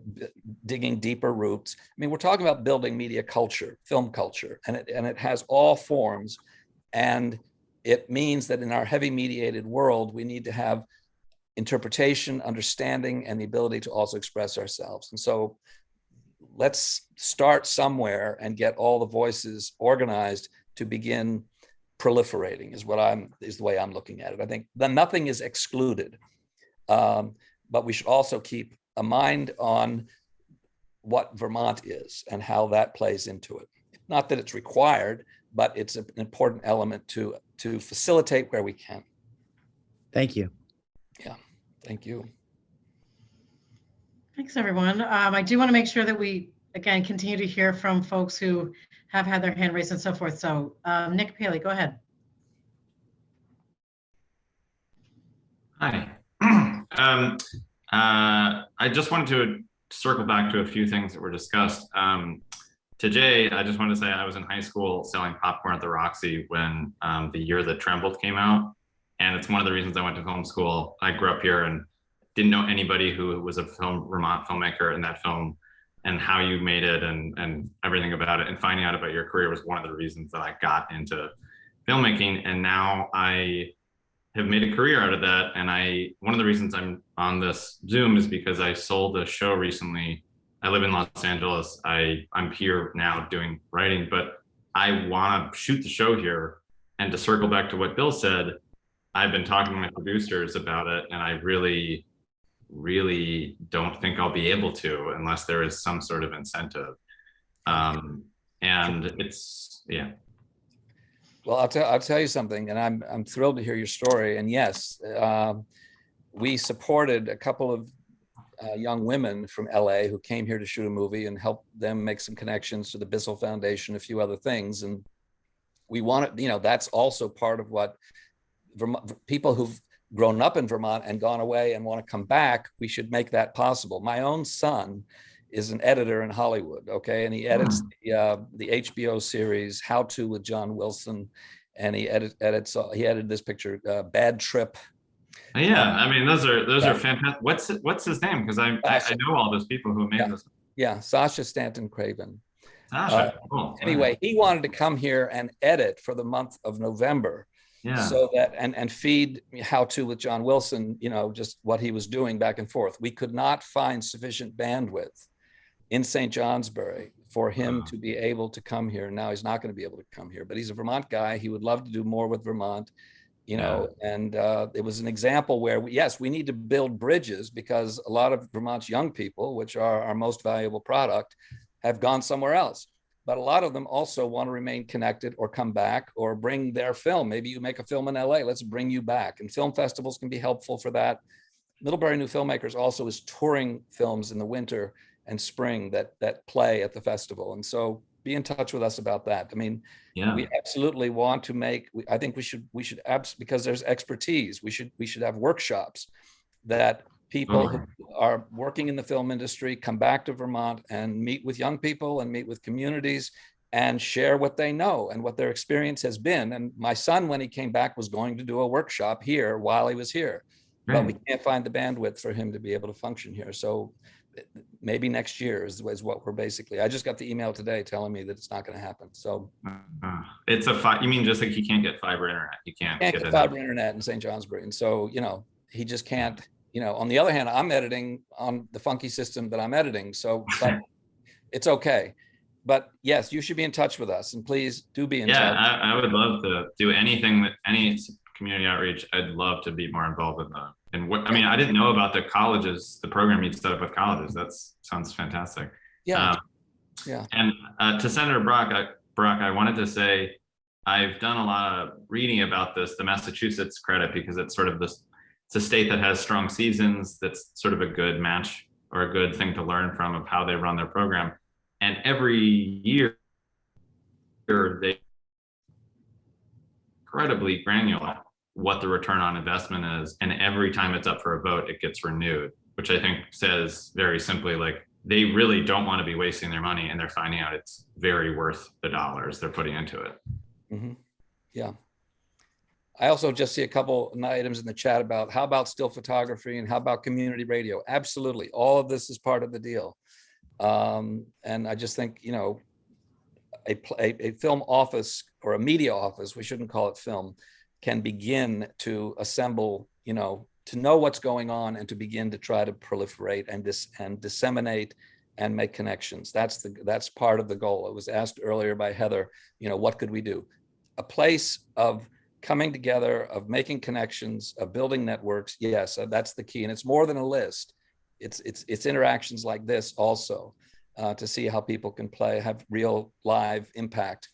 digging deeper roots. We're talking about building media culture, film culture, and it has all forms. And it means that in our heavy mediated world, we need to have interpretation, understanding, and the ability to also express ourselves. And so let's start somewhere and get all the voices organized to begin proliferating is the way I'm looking at it. I think that nothing is excluded, but we should also keep a mind on what Vermont is and how that plays into it. Not that it's required, but it's an important element to facilitate where we can. Thank you. Yeah. Thank you. Thanks, everyone. I do want to make sure that we, again, continue to hear from folks who have had their hand raised and so forth. So Nick Paley, go ahead. Hi. I just wanted to circle back to a few things that were discussed. To Jay, I just wanted to say I was in high school selling popcorn at the Roxy when the year that Trembled came out. And it's one of the reasons I went to film school. I grew up here and didn't know anybody who was a Vermont filmmaker in that film. and how you made it and everything about it, and finding out about your career was one of the reasons that I got into filmmaking. And now I have made a career out of that. And one of the reasons I'm on this Zoom is because I sold a show recently. I live in Los Angeles. I'm here now doing writing, but I want to shoot the show here. And to circle back to what Bill said, I've been talking to my producers about it, and I really don't think I'll be able to unless there is some sort of incentive. And it's, yeah. Well, I'll tell you something, and I'm thrilled to hear your story. And yes, we supported a couple of young women from LA who came here to shoot a movie and helped them make some connections to the Bissell Foundation, a few other things. And we wanted, that's also part of what Vermont, people who've grown up in Vermont and gone away and want to come back, we should make that possible. My own son is an editor in Hollywood, okay? And he edits the HBO series How To with John Wilson, and he edited this picture, Bad Trip. Yeah, I mean, those are fantastic. What's his name? Because I know all those people who made this. Yeah, Sasha Stanton Craven. Sasha, cool. Anyway, he wanted to come here and edit for the month of November. Yeah. So that and feed How To with John Wilson, just what he was doing back and forth. We could not find sufficient bandwidth in St. Johnsbury for him to be able to come here. Now he's not going to be able to come here, but he's a Vermont guy. He would love to do more with Vermont, and it was an example where we need to build bridges, because a lot of Vermont's young people, which are our most valuable product, have gone somewhere else. But a lot of them also want to remain connected or come back or bring their film. Maybe you make a film in LA, let's bring you back. And film festivals can be helpful for that. Middlebury New Filmmakers also is touring films in the winter and spring that play at the festival. And so be in touch with us about that. I mean, we absolutely want to I think we should because there's expertise. We should have workshops that people who are working in the film industry come back to Vermont and meet with young people and meet with communities and share what they know and what their experience has been. And my son, when he came back, was going to do a workshop here while he was here, but we can't find the bandwidth for him to be able to function here. So maybe next year is what we're basically, I just got the email today telling me that it's not going to happen. So it's you mean just like he can't get fiber internet? He can't get fiber internet in St. Johnsbury. And so, he just can't. On the other hand, I'm editing on the funky system that I'm editing. So but it's okay. But yes, you should be in touch with us, and please do be in touch. Yeah, I would love to do anything that any community outreach. I'd love to be more involved in that. And I didn't know about the colleges, the program you'd set up with colleges. That sounds fantastic. Yeah. And to Senator Brock, I wanted to say, I've done a lot of reading about this, the Massachusetts credit, because it's sort of this. It's a state that has strong seasons. That's sort of a good match or a good thing to learn from of how they run their program. And every year they incredibly granular what the return on investment is. And every time it's up for a vote, it gets renewed, which I think says very simply, like, they really don't want to be wasting their money, and they're finding out it's very worth the dollars they're putting into it. Mm-hmm. Yeah. I also just see a couple of items in the chat about how about still photography and how about community radio? Absolutely. All of this is part of the deal. And I just think, a film office or a media office, we shouldn't call it film, can begin to assemble, to know what's going on and to begin to try to proliferate and disseminate and make connections. That's part of the goal. It was asked earlier by Heather, what could we do? A place of coming together, of making connections, of building networks. Yes, that's the key. And it's more than a list. It's interactions like this also to see how people can have real live impact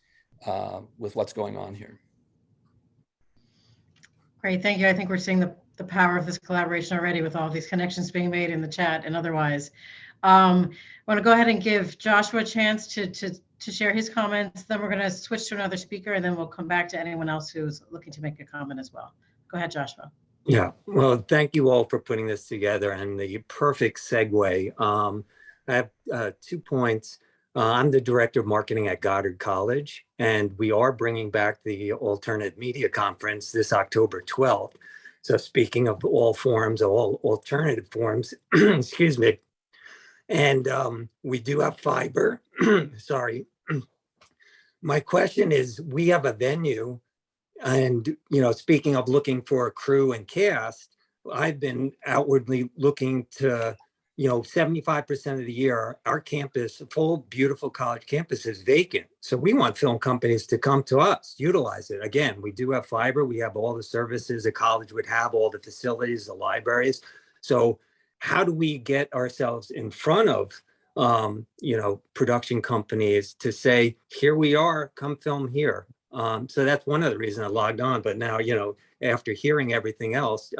with what's going on here. Great, thank you. I think we're seeing the power of this collaboration already with all these connections being made in the chat and otherwise. I want to go ahead and give Joshua a chance to share his comments. Then we're going to switch to another speaker, and then we'll come back to anyone else who's looking to make a comment as well. Go ahead, Joshua. Yeah, well, thank you all for putting this together, and the perfect segue. I have 2 points. I'm the director of marketing at Goddard College, and we are bringing back the Alternative Media Conference this October 12th. So speaking of all forms, all alternative forms, excuse me, And we do have fiber. Sorry. My question is, we have a venue, and speaking of looking for a crew and cast, I've been outwardly looking to 75% of the year, our campus, full, beautiful college campus is vacant. So we want film companies to come to us, utilize it. Again, we do have fiber. We have all the services a college would have, all the facilities, the libraries. So how do we get ourselves in front of, production companies to say, here we are, come film here. So that's one of the reasons I logged on. But now, after hearing everything else,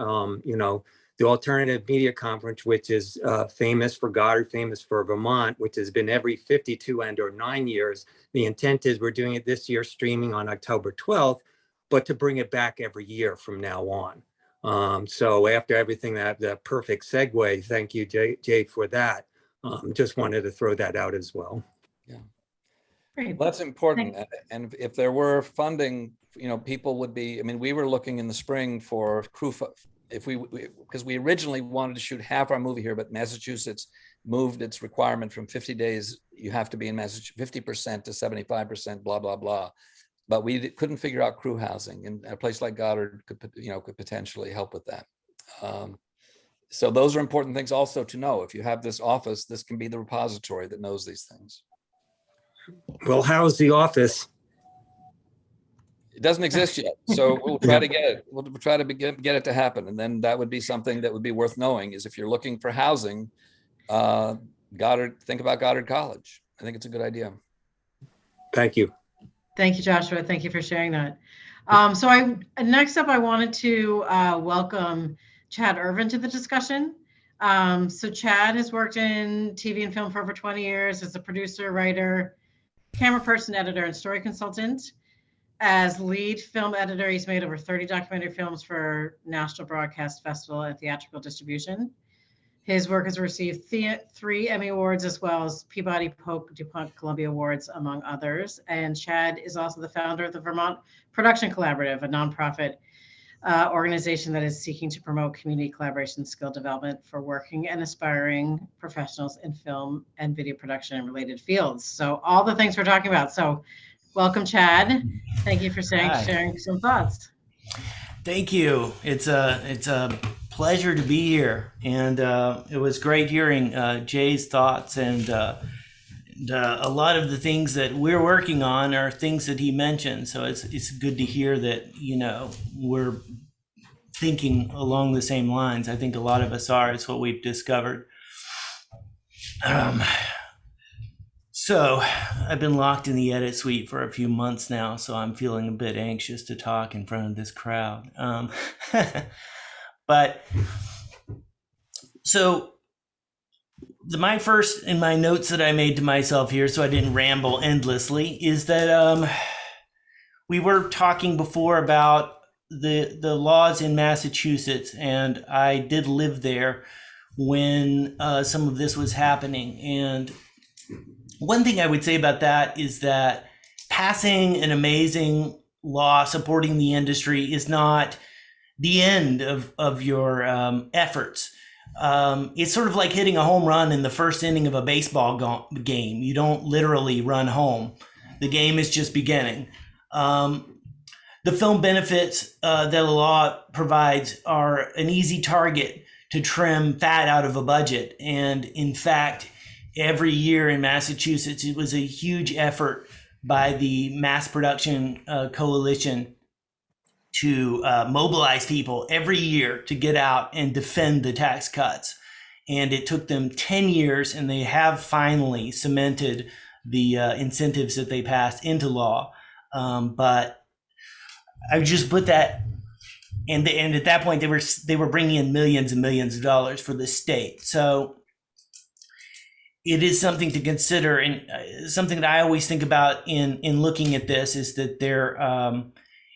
the Alternative Media Conference, which is famous for Goddard, famous for Vermont, which has been every 52 and/or 9 years. The intent is we're doing it this year, streaming on October 12th, but to bring it back every year from now on. So after everything, that perfect segue, thank you, Jay, for that. Just wanted to throw that out as well. Yeah. Great. Well, that's important. And if there were funding, people would be, we were looking in the spring for crew, because we originally wanted to shoot half our movie here, but Massachusetts moved its requirement from 50 days, you have to be in Massachusetts, 50% to 75%, blah, blah, blah. But we couldn't figure out crew housing, and a place like Goddard could potentially help with that. So those are important things also to know. If you have this office, this can be the repository that knows these things. Well, how's the office? It doesn't exist yet, so we'll try to get it. We'll try to get it to happen, and then that would be something that would be worth knowing. Is if you're looking for housing, Goddard. Think about Goddard College. I think it's a good idea. Thank you. Thank you, Joshua. Thank you for sharing that. Next up, I wanted to welcome Chad Ervin to the discussion. So Chad has worked in TV and film for over 20 years as a producer, writer, camera person, editor, and story consultant. As lead film editor, he's made over 30 documentary films for National Broadcast Festival and Theatrical Distribution. His work has received 3 Emmy Awards, as well as Peabody, Polk, DuPont, Columbia Awards, among others. And Chad is also the founder of the Vermont Production Collaborative, a nonprofit organization that is seeking to promote community collaboration skill development for working and aspiring professionals in film and video production and related fields. So all the things we're talking about. So welcome, Chad. Thank you for sharing some thoughts. Thank you. It's a pleasure to be here, and it was great hearing Jay's thoughts, and a lot of the things that we're working on are things that he mentioned. So it's good to hear that we're thinking along the same lines. I think a lot of us are. It's what we've discovered. So I've been locked in the edit suite for a few months now, so I'm feeling a bit anxious to talk in front of this crowd. But so my first in my notes that I made to myself here, so I didn't ramble endlessly, is that we were talking before about the laws in Massachusetts, and I did live there when some of this was happening. And one thing I would say about that is that passing an amazing law supporting the industry is not the end of your efforts. It's sort of like hitting a home run in the first inning of a baseball game. You don't literally run home. The game is just beginning. The film benefits that a law provides are an easy target to trim fat out of a budget. And in fact, every year in Massachusetts, it was a huge effort by the Mass Production Coalition to mobilize people every year to get out and defend the tax cuts. And it took them 10 years, and they have finally cemented the incentives that they passed into law. But I would just put that, and at that point, they were bringing in millions and millions of dollars for the state. So it is something to consider, and something that I always think about in looking at this is that there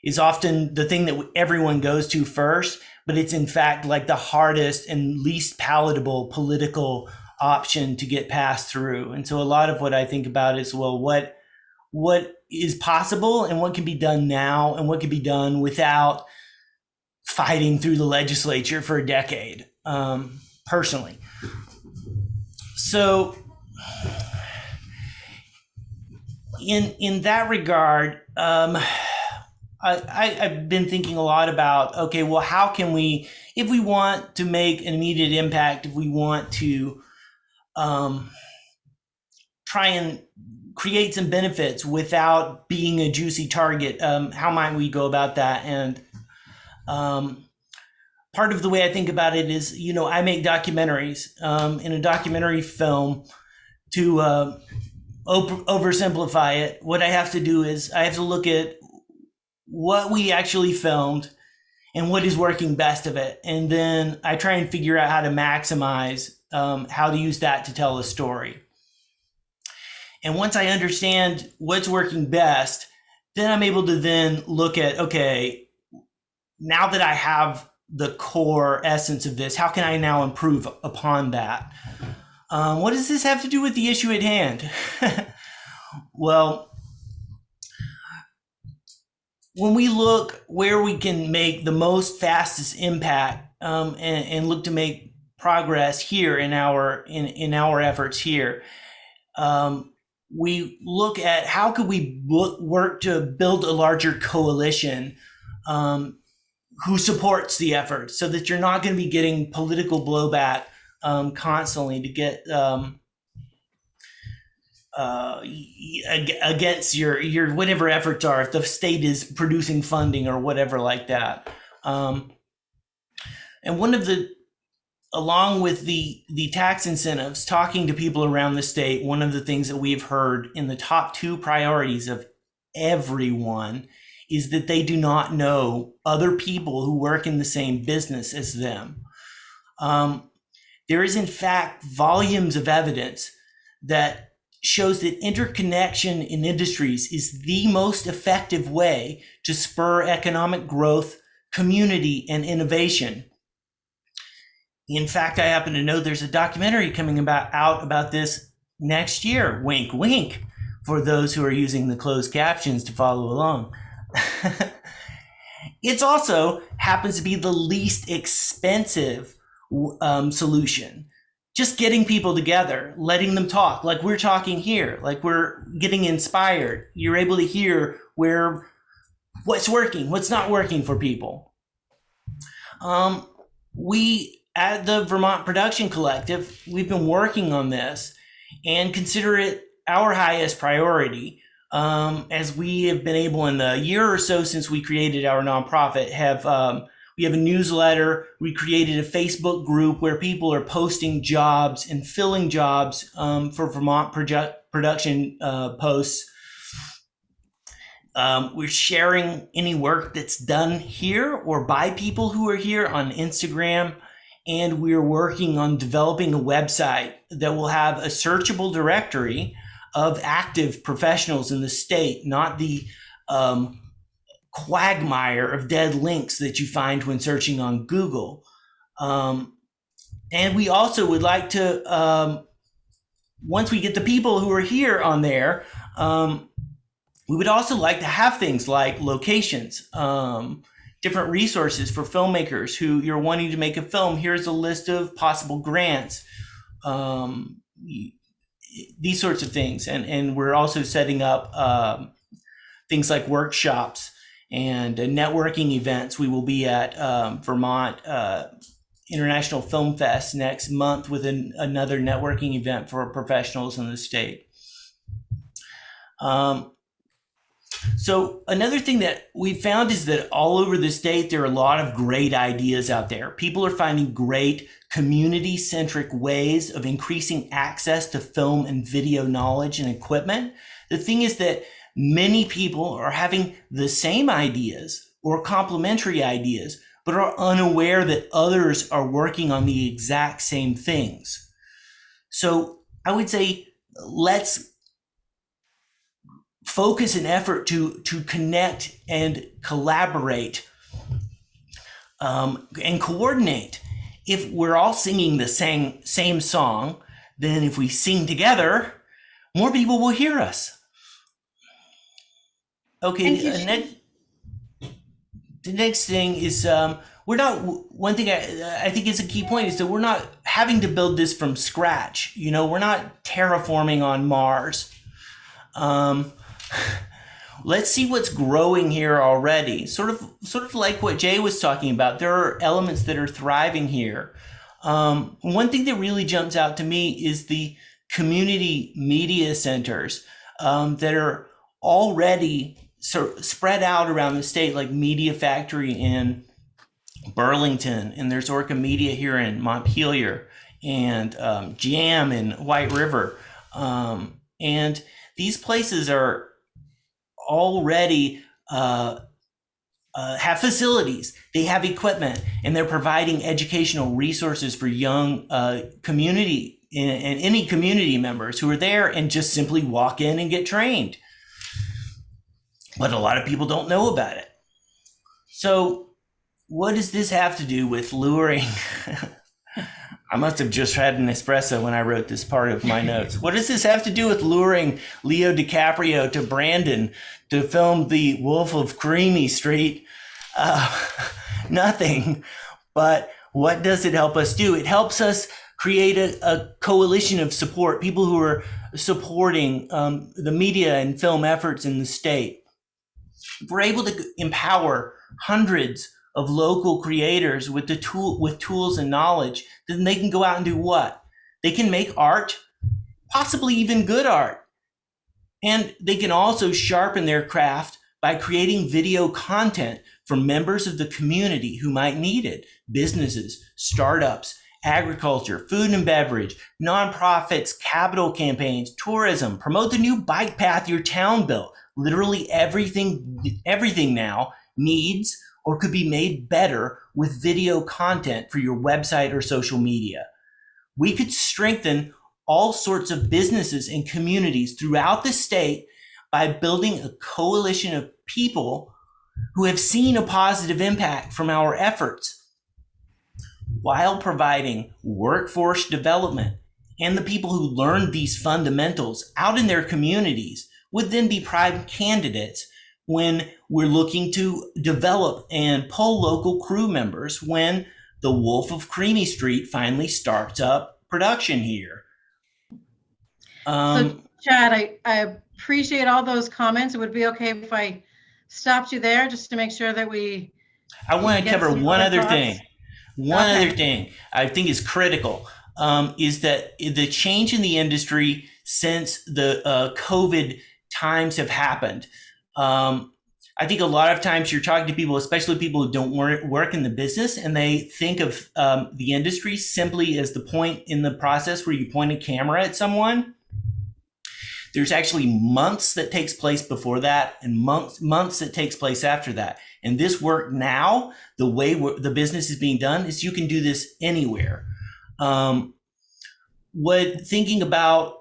is often the thing that everyone goes to first, but it's in fact like the hardest and least palatable political option to get passed through. And so a lot of what I think about is, well, what is possible and what can be done now and what can be done without fighting through the legislature for a decade, personally. So in that regard, I've been thinking a lot about, okay, well, how can we, if we want to make an immediate impact, if we want to try and create some benefits without being a juicy target, how might we go about that? And part of the way I think about it is, I make documentaries. In a documentary film, to oversimplify it, what I have to do is I have to look at what we actually filmed and what is working best of it. And then I try and figure out how to maximize how to use that to tell a story. And once I understand what's working best, then I'm able to then look at, okay, now that I have the core essence of this, how can I now improve upon that? What does this have to do with the issue at hand? Well, when we look where we can make the most fastest impact and look to make progress here in our efforts here, we look at how could we work to build a larger coalition who supports the effort, so that you're not going to be getting political blowback constantly to get against your whatever efforts are, if the state is producing funding or whatever like that. And one of the, along with the tax incentives, talking to people around the state, one of the things that we've heard in the top 2 priorities of everyone is that they do not know other people who work in the same business as them. There is in fact volumes of evidence that shows that interconnection in industries is the most effective way to spur economic growth, community, and innovation. In fact, I happen to know there's a documentary coming out about this next year. Wink, wink, for those who are using the closed captions to follow along. It's also happens to be the least expensive solution. Just getting people together, letting them talk, like we're talking here, like we're getting inspired. You're able to hear what's working, what's not working for people. We at the Vermont Production Collective, we've been working on this and consider it our highest priority, as we have been able in the year or so since we created our nonprofit we have a newsletter. We created a Facebook group where people are posting jobs and filling jobs for Vermont production posts. We're sharing any work that's done here or by people who are here on Instagram. And we're working on developing a website that will have a searchable directory of active professionals in the state, not the quagmire of dead links that you find when searching on Google. And we also would like to, once we get the people who are here on there, we would also like to have things like locations, different resources for filmmakers who you're wanting to make a film. Here's a list of possible grants, these sorts of things. And we're also setting up things like workshops and networking events. We will be at Vermont International Film Fest next month with another networking event for professionals in the state. So another thing that we found is that all over the state, there are a lot of great ideas out there. People are finding great community-centric ways of increasing access to film and video knowledge and equipment. The thing is that many people are having the same ideas or complementary ideas, but are unaware that others are working on the exact same things. So I would say, let's focus an effort to connect and collaborate and coordinate. If we're all singing the same song, then if we sing together, more people will hear us. Okay, the next thing is, we're not, one thing I think is a key point is that we're not having to build this from scratch. You know, we're not terraforming on Mars. Let's see what's growing here already. Sort of like what Jay was talking about. There are elements that are thriving here. One thing that really jumps out to me is the community media centers that are already spread out around the state, like Media Factory in Burlington, and there's Orca Media here in Montpelier, and Jam in White River. And these places are already have facilities, they have equipment, and they're providing educational resources for young community and any community members who are there and just simply walk in and get trained. But a lot of people don't know about it. So what does this have to do with luring? I must have just had an espresso when I wrote this part of my notes. What does this have to do with luring Leo DiCaprio to Brandon to film The Wolf of Creamy Street? Nothing. But what does it help us do? It helps us create a coalition of support, people who are supporting the media and film efforts in the state. We're able to empower hundreds of local creators with tools and knowledge. Then they can go out and do what? They can make art, possibly even good art. And they can also sharpen their craft by creating video content for members of the community who might need it. Businesses, startups, agriculture, food and beverage, nonprofits, capital campaigns, tourism, promote the new bike path your town built. Literally everything now needs or could be made better with video content for your website or social media. We could strengthen all sorts of businesses and communities throughout the state by building a coalition of people who have seen a positive impact from our efforts, while providing workforce development. And the people who learned these fundamentals out in their communities would then be prime candidates when we're looking to develop and pull local crew members when The Wolf of Creamy Street finally starts up production here. So Chad, I appreciate all those comments. It would be okay if I stopped you there just to make sure that I want to cover one other thing. One Okay. other thing I think is critical is that the change in the industry since the COVID times have happened. I think a lot of times you're talking to people, especially people who don't work in the business, and they think of the industry simply as the point in the process where you point a camera at someone. There's actually months that takes place before that and months that takes place after that. And this work now, the way the business is being done is you can do this anywhere. Thinking about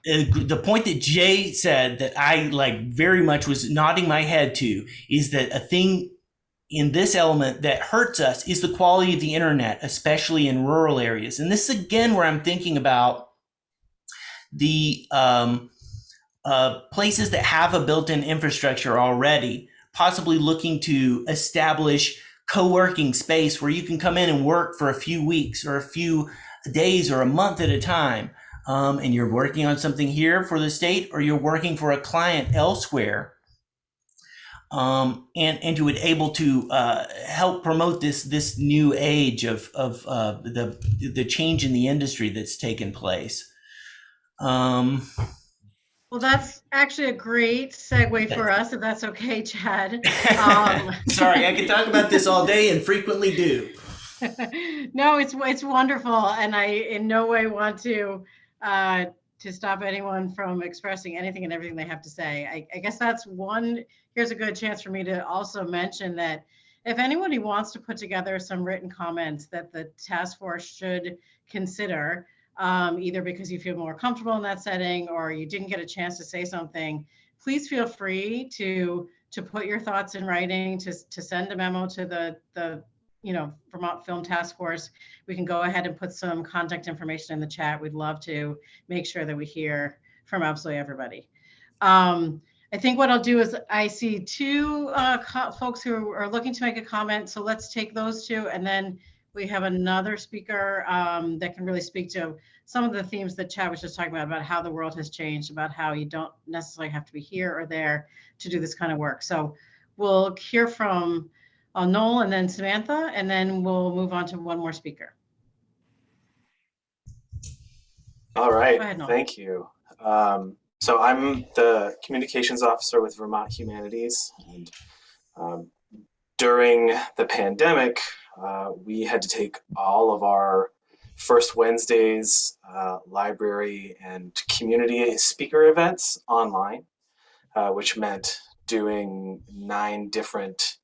the point that Jay said that I very much was nodding my head to is that a thing in this element that hurts us is the quality of the internet, especially in rural areas. And this is again where I'm thinking about the places that have a built-in infrastructure already, possibly looking to establish co-working space where you can come in and work for a few weeks or a few days or a month at a time. And you're working on something here for the state, or you're working for a client elsewhere. And to be able to help promote this new age of the change in the industry that's taken place. Well, that's actually a great segue for us, if that's okay, Chad. Sorry, I could talk about this all day and frequently do. No, it's wonderful, and I in no way want to stop anyone from expressing anything and everything they have to say. I guess that's one. Here's a good chance for me to also mention that if anybody wants to put together some written comments that the task force should consider, either because you feel more comfortable in that setting or you didn't get a chance to say something, please feel free to put your thoughts in writing, to send a memo to the Vermont Film Task Force. We can go ahead and put some contact information in the chat. We'd love to make sure that we hear from absolutely everybody. I think what I'll do is I see two folks who are looking to make a comment. So let's take those two. And then we have another speaker that can really speak to some of the themes that Chad was just talking about how the world has changed, about how you don't necessarily have to be here or there to do this kind of work. So we'll hear from Noel and then Samantha, and then we'll move on to one more speaker. All right, Go ahead, Noel. thank you. So I'm the communications officer with Vermont Humanities, and during the pandemic, we had to take all of our First Wednesdays, library and community speaker events online, which meant doing 9 different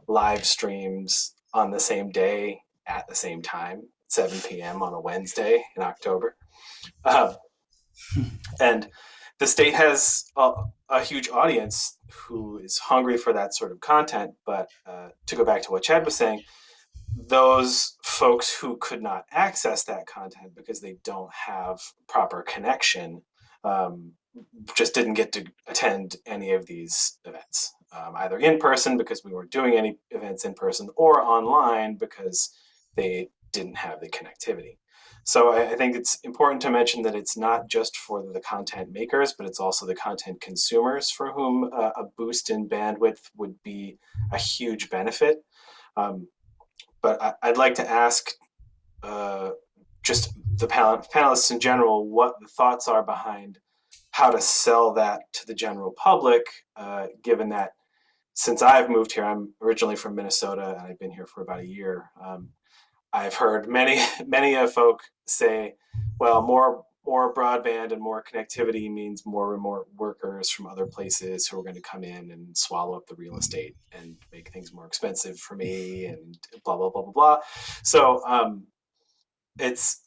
live streams on the same day at the same time, 7 p.m. on a Wednesday in October. And the state has a huge audience who is hungry for that sort of content. But to go back to what Chad was saying, those folks who could not access that content because they don't have proper connection just didn't get to attend any of these events, either in person because we weren't doing any events in person, or online because they didn't have the connectivity. So I think it's important to mention that it's not just for the content makers, but it's also the content consumers for whom a boost in bandwidth would be a huge benefit. But I'd like to ask just the panelists in general what the thoughts are behind how to sell that to the general public, given that since I've moved here, I'm originally from Minnesota and I've been here for about a year. I've heard many folk say, well, more broadband and more connectivity means more remote workers from other places who are going to come in and swallow up the real estate and make things more expensive for me and blah, blah, blah, blah, blah. So it's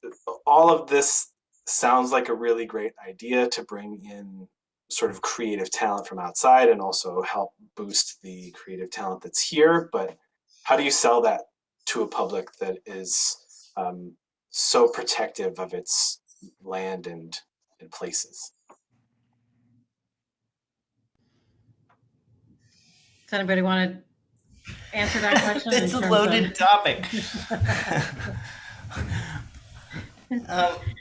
all of this sounds like a really great idea to bring in sort of creative talent from outside and also help boost the creative talent that's here. But how do you sell that to a public that is so protective of its land and places? Does anybody want to answer that question? That's a loaded topic.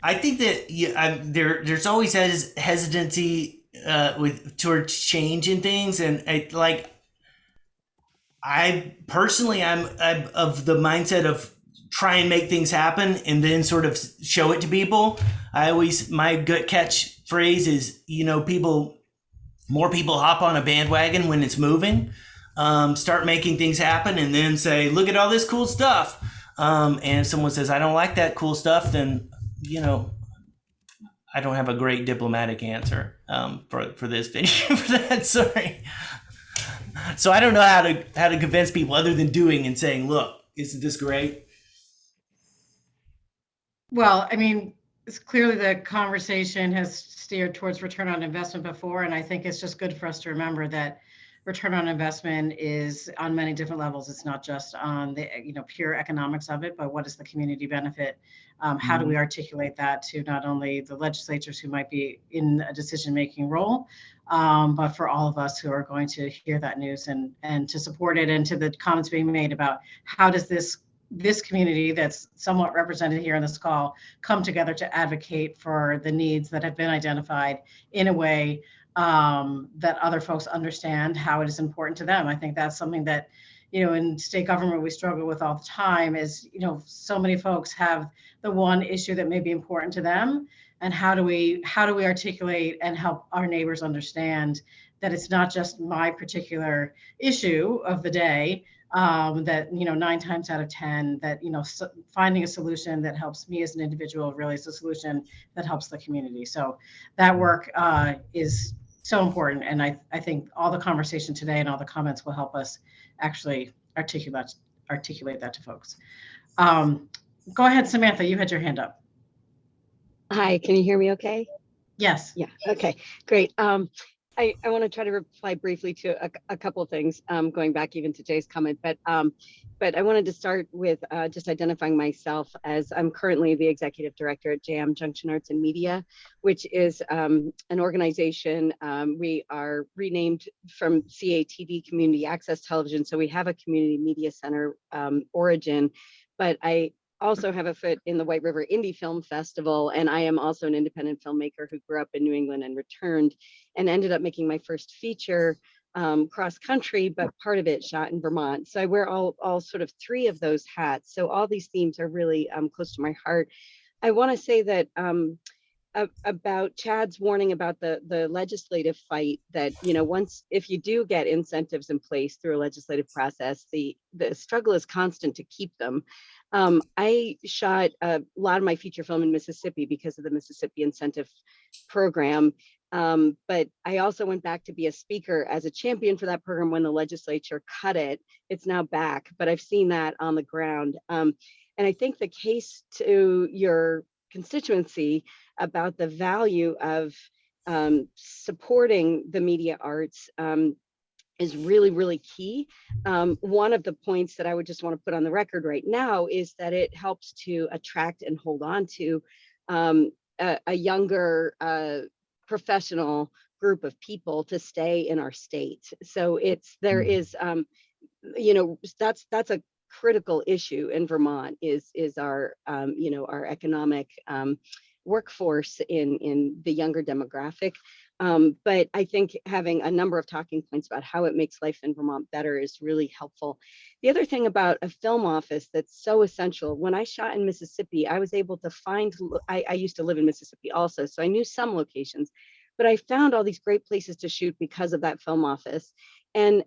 I think that there's always hesitancy towards change in things, and I personally I'm of the mindset of try and make things happen and then sort of show it to people. My gut catchphrase is, more people hop on a bandwagon when it's moving. Start making things happen and then say, look at all this cool stuff. And if someone says, I don't like that cool stuff, then, I don't have a great diplomatic answer for this video for that. Sorry. So I don't know how to convince people other than doing and saying, look, isn't this great? Well, I mean, it's clearly the conversation has steered towards return on investment before, and I think it's just good for us to remember that return on investment is on many different levels. It's not just on the pure economics of it, but what is the community benefit? How do we articulate that to not only the legislators who might be in a decision-making role, but for all of us who are going to hear that news and to support it, and to the comments being made about how does this community that's somewhat represented here in this call come together to advocate for the needs that have been identified in a way that other folks understand how it is important to them. I think that's something that, in state government we struggle with all the time is, so many folks have the one issue that may be important to them. And how do we articulate and help our neighbors understand that it's not just my particular issue of the day, that 9 times out of 10 that finding a solution that helps me as an individual really is a solution that helps the community. So that work is so important, and I think all the conversation today and all the comments will help us actually articulate that to folks. Go ahead, Samantha, you had your hand up. Hi, can you hear me okay? Yes. Yeah, okay, great. I want to try to reply briefly to a couple of things, going back even to Jay's comment, but I wanted to start with just identifying myself as I'm currently the executive director at JM Junction Arts and Media, which is an organization. We are renamed from CATV, Community Access Television, so we have a community media center origin, but I also have a foot in the White River Indie Film Festival, and I am also an independent filmmaker who grew up in New England and returned and ended up making my first feature cross country, but part of it shot in Vermont. So I wear all sort of three of those hats. So all these themes are really close to my heart. I want to say that about Chad's warning about the legislative fight, that, you know, once, if you do get incentives in place through a legislative process, the struggle is constant to keep them. I shot a lot of my feature film in Mississippi because of the Mississippi incentive program. But I also went back to be a speaker as a champion for that program when the legislature cut it. It's now back, but I've seen that on the ground. And I think the case to your constituency about the value of supporting the media arts is really, really key. One of the points that I would just want to put on the record right now is that it helps to attract and hold on to a younger professional group of people to stay in our state. So there is, you know, that's a critical issue in Vermont is our, you know, our economic workforce in the younger demographic. But I think having a number of talking points about how it makes life in Vermont better is really helpful. The other thing about a film office that's so essential, when I shot in Mississippi, I was able to find, I used to live in Mississippi also, so I knew some locations, but I found all these great places to shoot because of that film office. And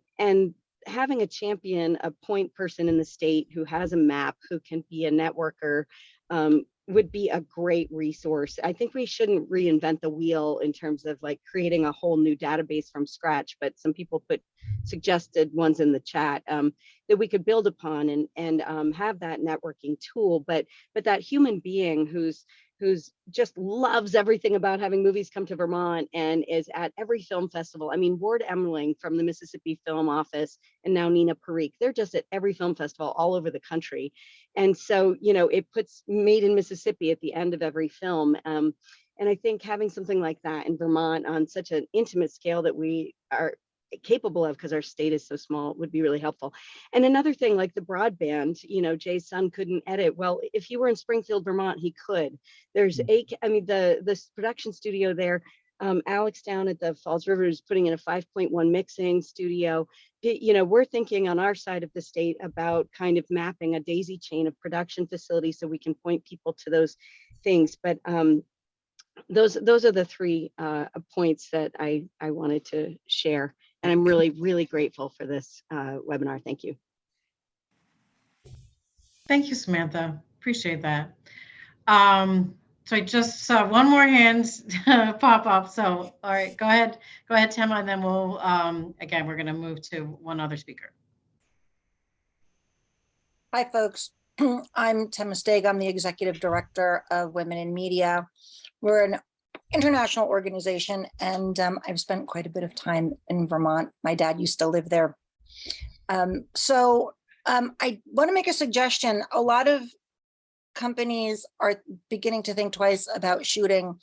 having a champion, a point person in the state who has a map, who can be a networker, would be a great resource. I think we shouldn't reinvent the wheel in terms of like creating a whole new database from scratch, but some people suggested ones in the chat that we could build upon and have that networking tool, but that human being who's just loves everything about having movies come to Vermont and is at every film festival. I mean, Ward Emmerling from the Mississippi Film Office and now Nina Parikh, they're just at every film festival all over the country. And so, you know, it puts Made in Mississippi at the end of every film. And I think having something like that in Vermont on such an intimate scale that we are capable of because our state is so small would be really helpful. And another thing, like the broadband, you know, Jay's son couldn't edit. Well, if he were in Springfield, Vermont, he could. There's the production studio there, Alex down at the Falls River is putting in a 5.1 mixing studio. You know, we're thinking on our side of the state about kind of mapping a daisy chain of production facilities so we can point people to those things. But those are the three points that I wanted to share. And I'm really, really grateful for this webinar. Thank you. Thank you, Samantha. Appreciate that. So I just saw one more hand pop up. So, all right, go ahead, Tema, and then we'll, again, we're going to move to one other speaker. Hi, folks. I'm Tema Steg. I'm the executive director of Women in Media. We're an international organization, and I've spent quite a bit of time in Vermont. My dad used to live there. I want to make a suggestion. A lot of companies are beginning to think twice about shooting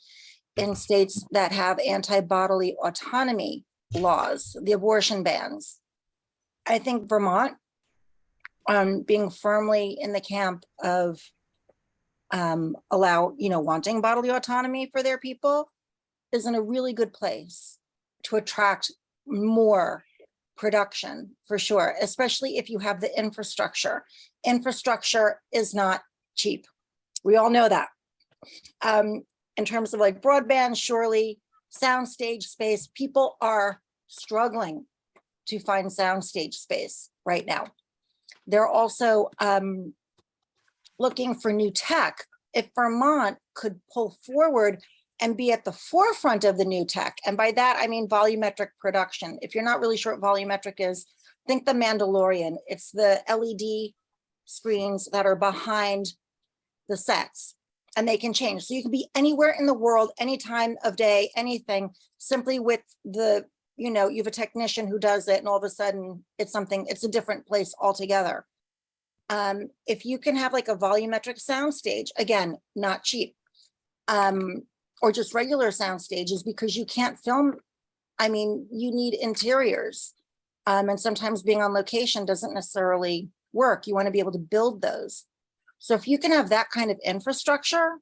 in states that have anti-bodily autonomy laws, the abortion bans. I think Vermont, being firmly in the camp of wanting bodily autonomy for their people, is in a really good place to attract more production for sure, especially if you have the infrastructure. Infrastructure is not cheap. We all know that. In terms of like broadband, surely, soundstage space, people are struggling to find soundstage space right now. They're also looking for new tech. If Vermont could pull forward and be at the forefront of the new tech, and by that I mean volumetric production. If you're not really sure what volumetric is, think The Mandalorian. It's the LED screens that are behind the sets, and they can change. So you can be anywhere in the world, any time of day, anything, simply with the you know, you have a technician who does it and all of a sudden it's a different place altogether. If you can have like a volumetric sound stage, again, not cheap, or just regular sound stages, because you can't film. I mean, you need interiors. And sometimes being on location doesn't necessarily work. You want to be able to build those. So if you can have that kind of infrastructure,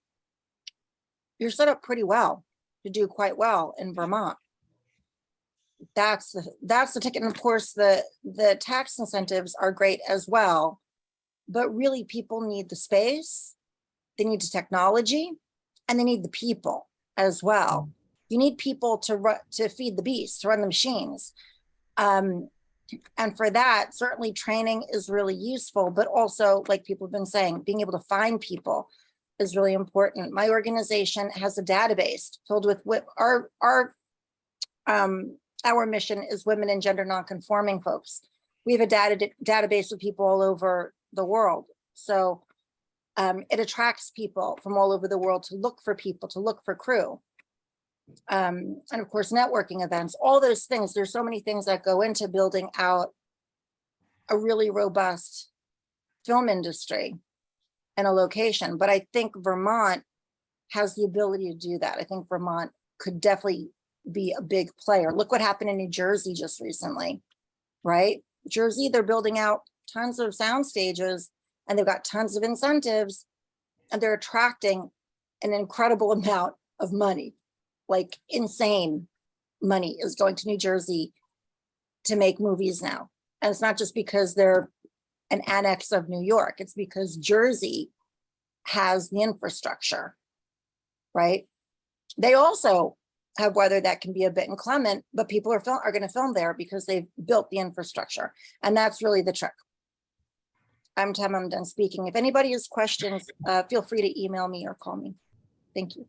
you're set up pretty well to do quite well in Vermont. That's the ticket. And of course, the tax incentives are great as well. But really, people need the space, they need the technology, and they need the people as well. You need people to feed the beast, to run the machines. And for that, certainly training is really useful, but also, like people have been saying, being able to find people is really important. My organization has a database filled with our mission is women and gender nonconforming folks. We have a database of people all over the world. So it attracts people from all over the world to look for people, to look for crew. And of course, networking events, all those things. There's so many things that go into building out a really robust film industry and a location. But I think Vermont has the ability to do that. I think Vermont could definitely be a big player. Look what happened in New Jersey just recently, right? Jersey, they're building out tons of sound stages and they've got tons of incentives and they're attracting an incredible amount of money. Like insane money is going to New Jersey to make movies now. And it's not just because they're an annex of New York, it's because Jersey has the infrastructure, right? They also have weather that can be a bit inclement, but people are going to film there because they've built the infrastructure. And that's really the trick. I'm done speaking. If anybody has questions, feel free to email me or call me. Thank you.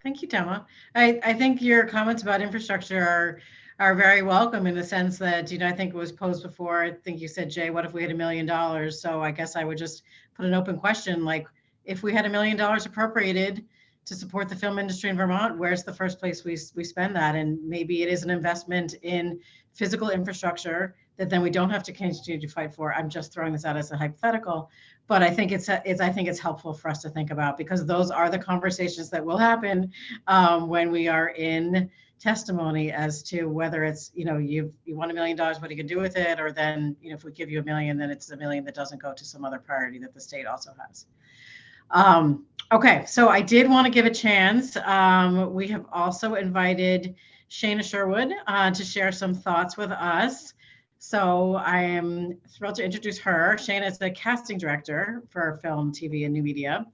Thank you, Tama. I think your comments about infrastructure are very welcome in the sense that, you know, I think it was posed before. I think you said, Jay, what if we had $1 million? So I guess I would just put an open question, like if we had $1 million appropriated to support the film industry in Vermont, where's the first place we spend that? And maybe it is an investment in physical infrastructure that then we don't have to continue to fight for. I'm just throwing this out as a hypothetical, but I think it's helpful for us to think about, because those are the conversations that will happen when we are in testimony as to whether it's, you know, you want $1 million, what are you gonna do with it? Or then, you know, if we give you $1 million, then it's $1 million that doesn't go to some other priority that the state also has. Okay, so I did want to give a chance. We have also invited Shayna Sherwood to share some thoughts with us. So I am thrilled to introduce her. Shayna is the casting director for film, TV, and new media.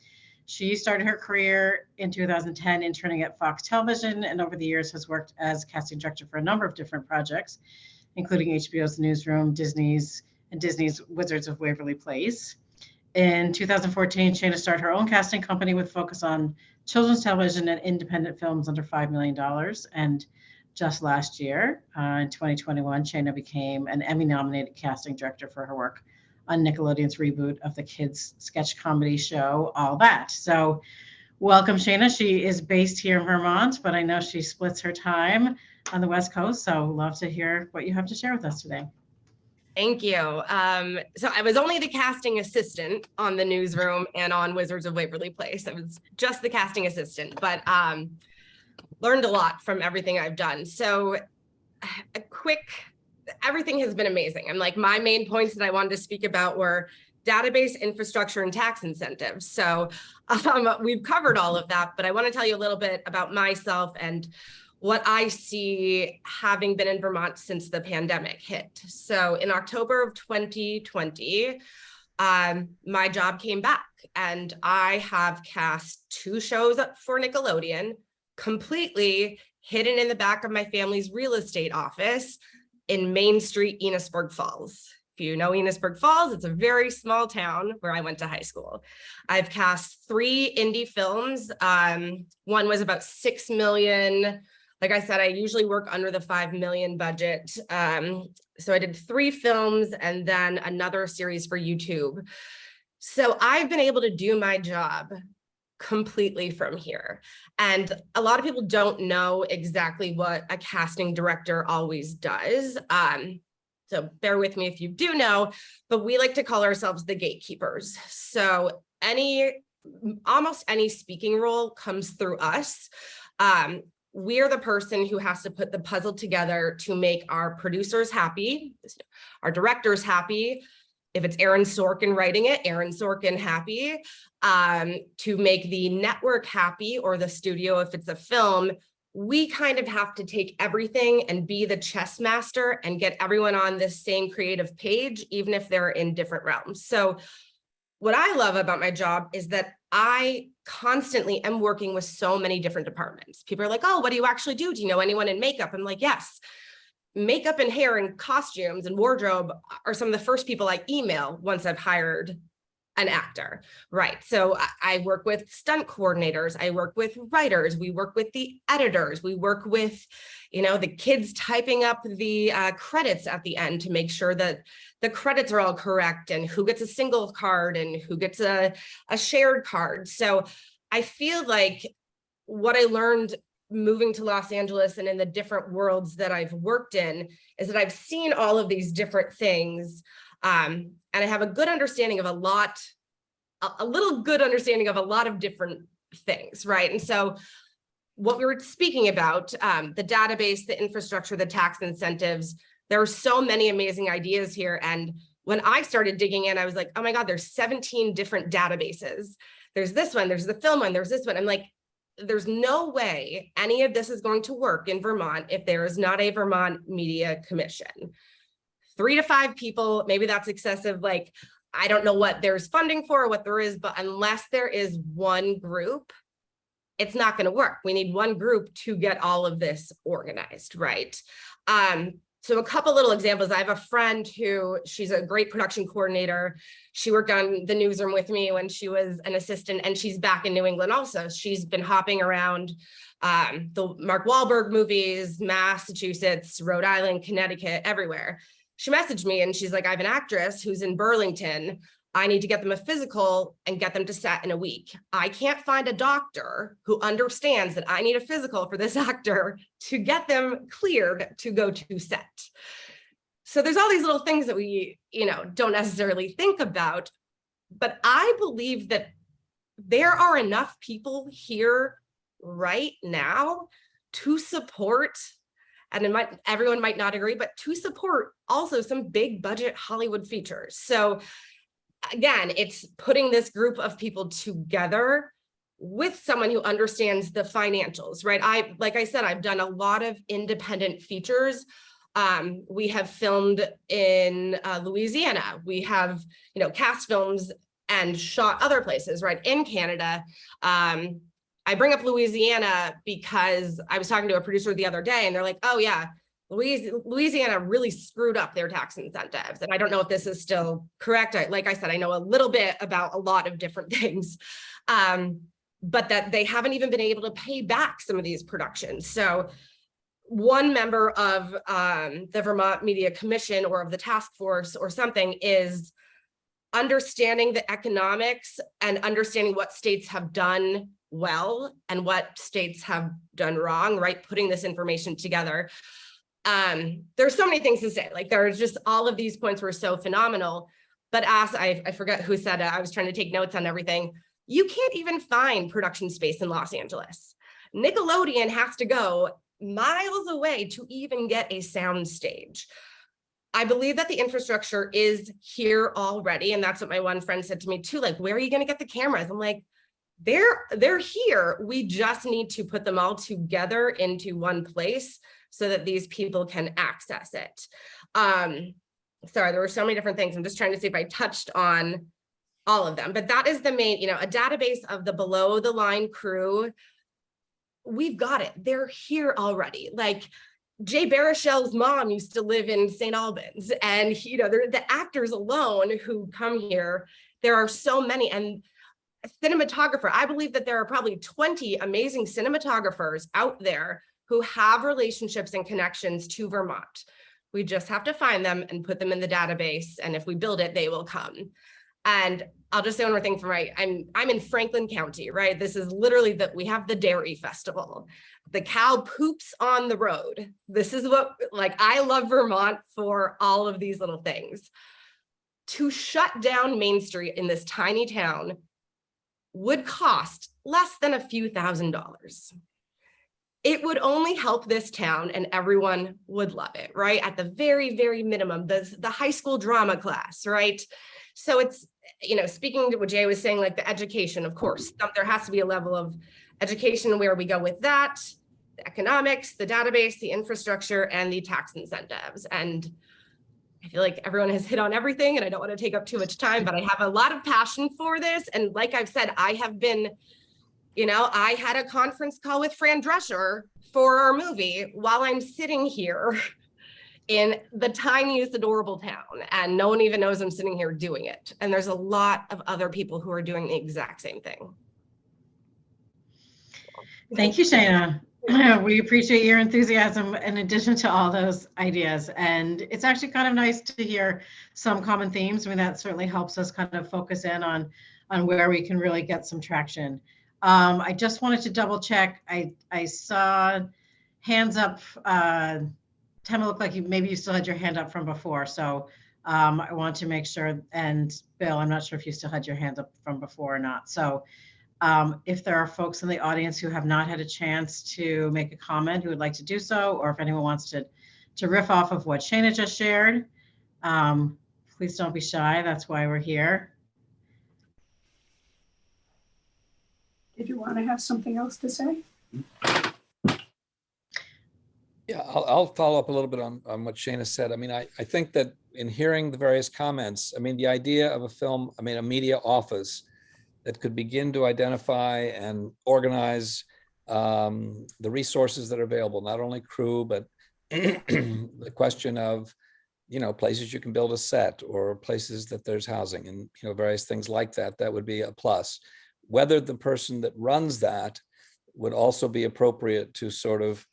She started her career in 2010 interning at Fox Television, and over the years has worked as casting director for a number of different projects, including HBO's The Newsroom, Disney's Wizards of Waverly Place. In 2014, Shayna started her own casting company with focus on children's television and independent films under $5 million. And just last year, in 2021, Shayna became an Emmy-nominated casting director for her work on Nickelodeon's reboot of the kids' sketch comedy show, All That. So welcome, Shayna. She is based here in Vermont, but I know she splits her time on the West Coast. So love to hear what you have to share with us today. Thank you. So I was only the casting assistant on The Newsroom and on Wizards of Waverly Place. I was just the casting assistant, but learned a lot from everything I've done. So everything has been amazing. And like my main points that I wanted to speak about were database, infrastructure, and tax incentives. So we've covered all of that, but I want to tell you a little bit about myself and what I see having been in Vermont since the pandemic hit. So in October of 2020, my job came back and I have cast 2 shows for Nickelodeon, completely hidden in the back of my family's real estate office in Main Street, Enosburg Falls. If you know Enosburg Falls, it's a very small town where I went to high school. I've cast 3 indie films. One was about $6 million. Like I said, I usually work under the $5 million budget. So I did 3 films and then another series for YouTube. So I've been able to do my job completely from here. And a lot of people don't know exactly what a casting director always does. So bear with me if you do know, but we like to call ourselves the gatekeepers. So almost any speaking role comes through us. We're the person who has to put the puzzle together to make our producers happy, our directors happy. If it's Aaron Sorkin writing it, Aaron Sorkin happy, to make the network happy, or the studio if it's a film. We kind of have to take everything and be the chess master and get everyone on this same creative page, even if they're in different realms. So what I love about my job is that I constantly am working with so many different departments. People are like, oh, what do you actually do? Do you know anyone in makeup? I'm like, yes. Makeup and hair and costumes and wardrobe are some of the first people I email once I've hired an actor, right? So I work with stunt coordinators, I work with writers, we work with the editors, we work with, the kids typing up the credits at the end to make sure that the credits are all correct and who gets a single card and who gets a shared card. So I feel like what I learned moving to Los Angeles and in the different worlds that I've worked in is that I've seen all of these different things. And I have a good understanding of a lot of different things, right? And so what we were speaking about, the database, the infrastructure, the tax incentives, there are so many amazing ideas here. And when I started digging in, I was like, oh my God, there's 17 different databases. There's this one, there's the film one, there's this one. I'm like, there's no way any of this is going to work in Vermont if there is not a Vermont Media Commission. 3 to 5 people, maybe that's excessive. Like, I don't know what there's funding for or what there is, but unless there is one group, it's not going to work. We need one group to get all of this organized, right? So a couple little examples. I have a friend she's a great production coordinator. She worked on the newsroom with me when she was an assistant, and she's back in New England also. She's been hopping around the Mark Wahlberg movies, Massachusetts, Rhode Island, Connecticut, everywhere. She messaged me and she's like, I have an actress who's in Burlington. I need to get them a physical and get them to set in a week. I can't find a doctor who understands that I need a physical for this actor to get them cleared to go to set. So there's all these little things that we, don't necessarily think about, but I believe that there are enough people here right now to support, and everyone might not agree, but to support also some big budget Hollywood features. So again, it's putting this group of people together with someone who understands the financials, right? Like I said, I've done a lot of independent features. We have filmed in Louisiana. We have, cast films and shot other places, right? In Canada. I bring up Louisiana because I was talking to a producer the other day and they're like, oh yeah, Louisiana really screwed up their tax incentives. And I don't know if this is still correct. Like I said, I know a little bit about a lot of different things, but that they haven't even been able to pay back some of these productions. So one member of the Vermont Media Commission or of the task force or something is understanding the economics and understanding what states have done well and what states have done wrong, right? Putting this information together. There's so many things to say, like there's just all of these points were so phenomenal, but as I forget who said it, I was trying to take notes on everything. You can't even find production space in Los Angeles. Nickelodeon has to go miles away to even get a sound stage. I believe that the infrastructure is here already. And that's what my one friend said to me too, like, where are you going to get the cameras? I'm like, they're here. We just need to put them all together into one place so that these people can access it. Sorry, there were so many different things. I'm just trying to see if I touched on all of them, but that is the main, a database of the below the line crew. We've got it. They're here already. Like Jay Baruchel's mom used to live in St. Albans, and the actors alone who come here, there are so many. And cinematographer, I believe that there are probably 20 amazing cinematographers out there who have relationships and connections to Vermont. We just have to find them and put them in the database. And if we build it, they will come. And I'll just say one more thing from I'm in Franklin County, right? This is literally that we have the dairy festival. The cow poops on the road. This is what, like, I love Vermont for all of these little things. To shut down Main Street in this tiny town would cost less than a few $1,000s. It would only help this town and everyone would love it, right? At the very, very minimum, the high school drama class, right? So it's, you know, speaking to what Jay was saying, like the education, of course, there has to be a level of education where we go with that, the economics, the database, the infrastructure, and the tax incentives. And I feel like everyone has hit on everything and I don't want to take up too much time, but I have a lot of passion for this. And like I've said, I have been, you know, I had a conference call with Fran Drescher for our movie while I'm sitting here in the tiniest adorable town, and no one even knows I'm sitting here doing it. And there's a lot of other people who are doing the exact same thing. Thank you, Shayna. We appreciate your enthusiasm in addition to all those ideas. And it's actually kind of nice to hear some common themes. I mean, that certainly helps us kind of focus in on where we can really get some traction. I just wanted to double check. I saw hands up. Tema, looked like maybe you still had your hand up from before. So I want to make sure, and Bill, I'm not sure if you still had your hand up from before or not. So if there are folks in the audience who have not had a chance to make a comment who would like to do so, or if anyone wants to riff off of what Shayna just shared, please don't be shy. That's why we're here. Did you want to have something else to say? Yeah, I'll follow up a little bit on what Shayna said. I mean, I think that in hearing the various comments, I mean, the idea of a media office that could begin to identify and organize the resources that are available, not only crew, but the question of, you know, places you can build a set or places that there's housing and, you know, various things like that, that would be a plus. Whether the person that runs that would also be appropriate to sort of,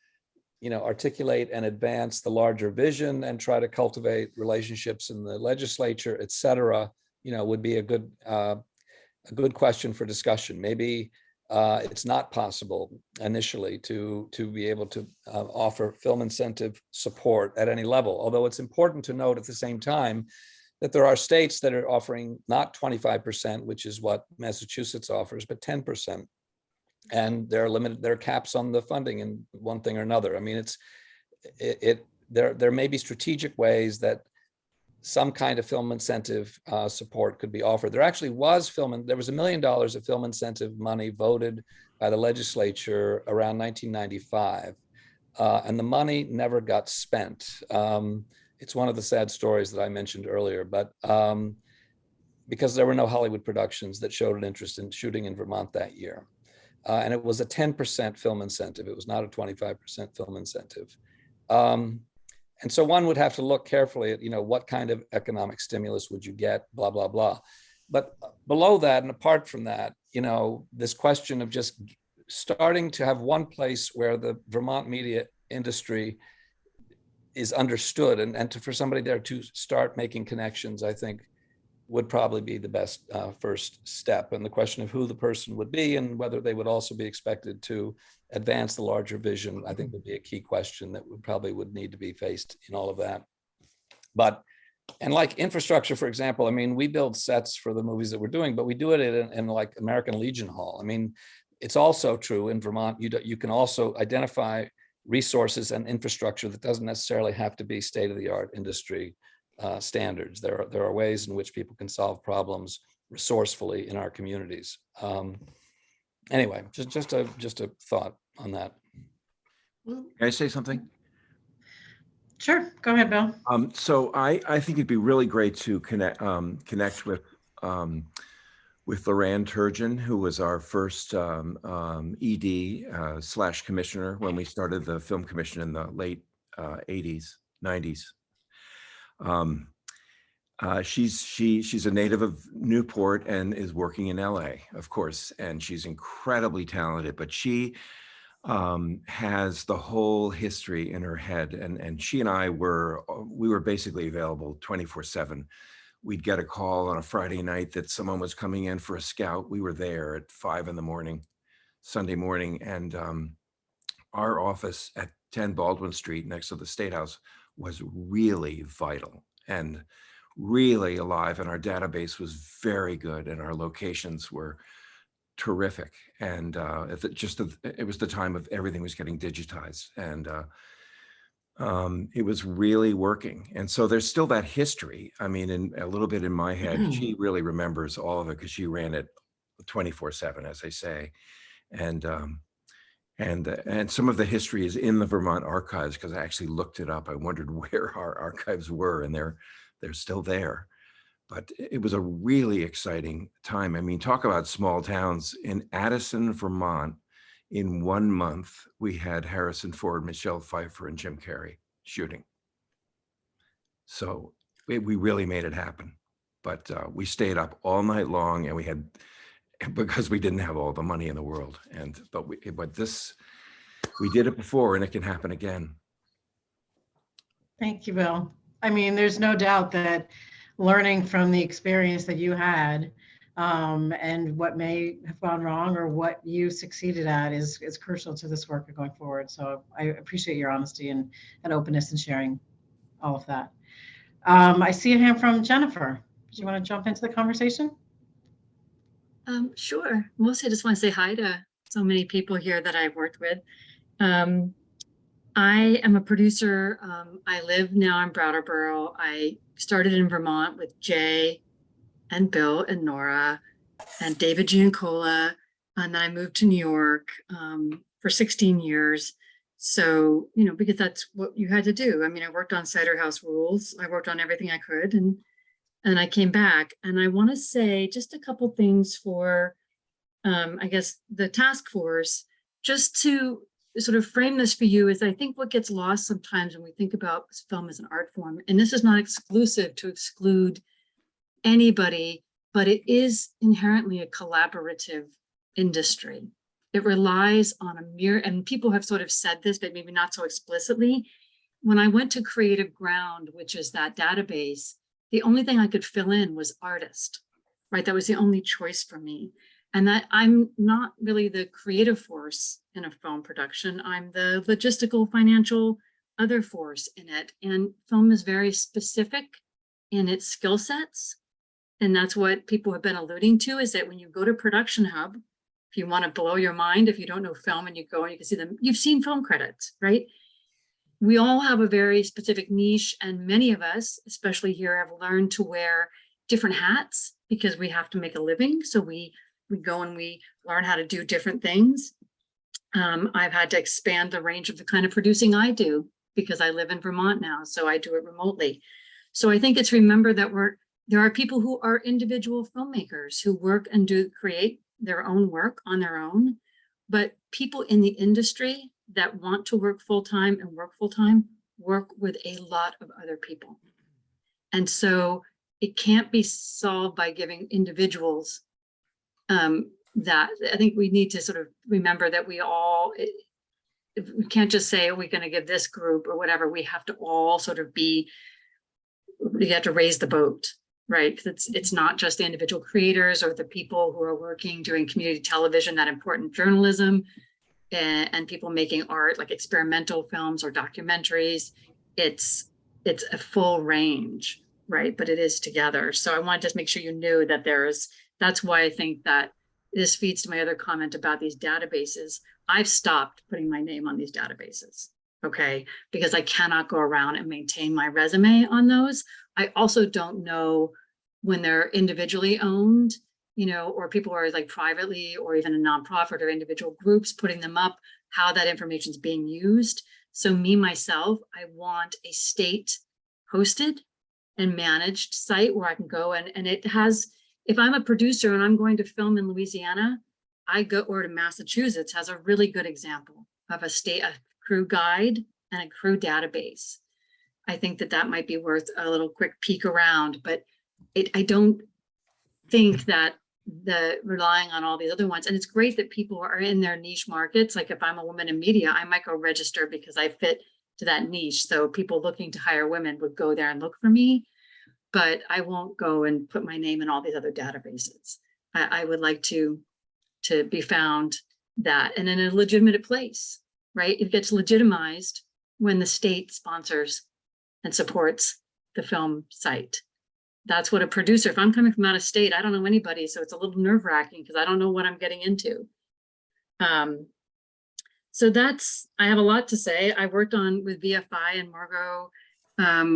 you know, articulate and advance the larger vision and try to cultivate relationships in the legislature, et cetera, you know, would be a good question for discussion. Maybe it's not possible initially to be able to offer film incentive support at any level, although it's important to note at the same time that there are states that are offering not 25%, which is what Massachusetts offers, but 10%. And there are caps on the funding in one thing or another. I mean, there may be strategic ways that some kind of film incentive support could be offered. There actually was there was $1 million of film incentive money voted by the legislature around 1995. And the money never got spent. It's one of the sad stories that I mentioned earlier, but because there were no Hollywood productions that showed an interest in shooting in Vermont that year. And it was a 10% film incentive. It was not a 25% film incentive. And so one would have to look carefully at, you know, what kind of economic stimulus would you get, blah, blah, blah. But below that and apart from that, you know, this question of just starting to have one place where the Vermont media industry is understood and for somebody there to start making connections, I think would probably be the best first step. And the question of who the person would be and whether they would also be expected to advance the larger vision, I think would be a key question that would need to be faced in all of that. But, and like infrastructure, for example, I mean, we build sets for the movies that we're doing, but we do it in like American Legion Hall. I mean, it's also true in Vermont, you can also identify resources and infrastructure that doesn't necessarily have to be state-of-the-art industry standards. There are ways in which people can solve problems resourcefully in our communities. Anyway, just a thought on that. Can I say something? Sure, go ahead, Bill. So I think it'd be really great to connect with Lorraine Turgeon, who was our first ED / commissioner when we started the film commission in the late 80s, 90s. She's a native of Newport and is working in LA, of course, and she's incredibly talented, but she has the whole history in her head, and she and I were basically available 24/7 we'd get a call on a Friday night that someone was coming in for a scout. We were there at 5 a.m, Sunday morning, and our office at 10 Baldwin Street next to the State House was really vital and really alive, and our database was very good, and our locations were terrific. And it was the time of everything was getting digitized, and it was really working. And so there's still that history. I mean, in a little bit in my head, she really remembers all of it because she ran it 24/7, as I say. And some of the history is in the Vermont archives because I actually looked it up. I wondered where our archives were, and they're still there. But it was a really exciting time. I mean, talk about small towns. In Addison, Vermont, in 1 month, we had Harrison Ford, Michelle Pfeiffer, and Jim Carrey shooting. So we really made it happen. But we stayed up all night long, and we had, because we didn't have all the money in the world. But we did it before, and it can happen again. Thank you, Bill. I mean, there's no doubt that learning from the experience that you had and what may have gone wrong or what you succeeded at is crucial to this work going forward. So I appreciate your honesty and openness in sharing all of that. I see a hand from Jennifer. Do you want to jump into the conversation? Sure. Mostly I just want to say hi to so many people here that I've worked with. I am a producer. I live now in Brattleboro. I started in Vermont with Jay and Bill and Nora and David Giancola. And then I moved to New York for 16 years. So, because that's what you had to do. I mean, I worked on Cider House Rules. I worked on everything I could. And I came back. And I want to say just a couple things for, I guess, the task force, just to sort of frame this for you. Is I think what gets lost sometimes when we think about film as an art form, and this is not exclusive to exclude anybody, but it is inherently a collaborative industry. It relies on and people have sort of said this, but maybe not so explicitly. When I went to Creative Ground, which is that database, the only thing I could fill in was artist, right? That was the only choice for me. And that I'm not really the creative force in a film production. I'm the logistical, financial, other force in it. And film is very specific in its skill sets. And that's what people have been alluding to, is that when you go to Production Hub, if you want to blow your mind, if you don't know film and you go and you can see them, you've seen film credits, right? We all have a very specific niche, and many of us, especially here, have learned to wear different hats because we have to make a living. So we go and we learn how to do different things. I've had to expand the range of the kind of producing I do because I live in Vermont now, so I do it remotely. So I think it's remember that there are people who are individual filmmakers who work and create their own work on their own, but people in the industry that want to work full-time and work full-time work with a lot of other people. And so it can't be solved by giving individuals that. I think we need to sort of remember that we can't just say, we're going to give this group or whatever. We have to all sort of you have to raise the boat, right? Because it's not just the individual creators or the people who are working doing community television, that important journalism, and people making art like experimental films or documentaries. It's a full range, right? But it is together. So I want to just make sure you knew that that's why I think that this feeds to my other comment about these databases. I've stopped putting my name on these databases, okay? Because I cannot go around and maintain my resume on those. I also don't know when they're individually owned, or people are like privately or even a nonprofit or individual groups putting them up, how that information is being used. So myself, I want a state hosted and managed site where I can go and it has, if I'm a producer and I'm going to film in Louisiana, or to Massachusetts has a really good example of a crew guide and a crew database. I think that might be worth a little quick peek around, but I don't think that relying on all these other ones, and it's great that people are in their niche markets. Like if I'm a woman in media, I might go register because I fit to that niche. So people looking to hire women would go there and look for me. but I won't go and put my name in all these other databases. I would like to be found that and in a legitimate place, right? It gets legitimized when the state sponsors and supports the film site. That's what a producer, if I'm coming from out of state, I don't know anybody, so it's a little nerve wracking because I don't know what I'm getting into. So I have a lot to say. I worked on with VFI and Margot.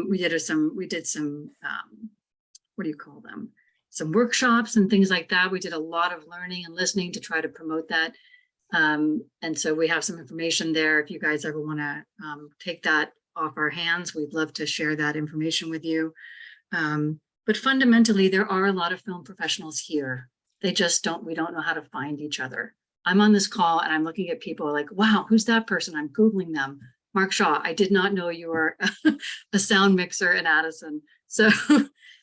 We did some, what do you call them? Some workshops and things like that. We did a lot of learning and listening to try to promote that. And so we have some information there. If you guys ever want to take that off our hands, we'd love to share that information with you. But fundamentally, there are a lot of film professionals here. We don't know how to find each other. I'm on this call and I'm looking at people like, wow, who's that person? I'm Googling them. Mark Shaw, I did not know you were a sound mixer in Addison. So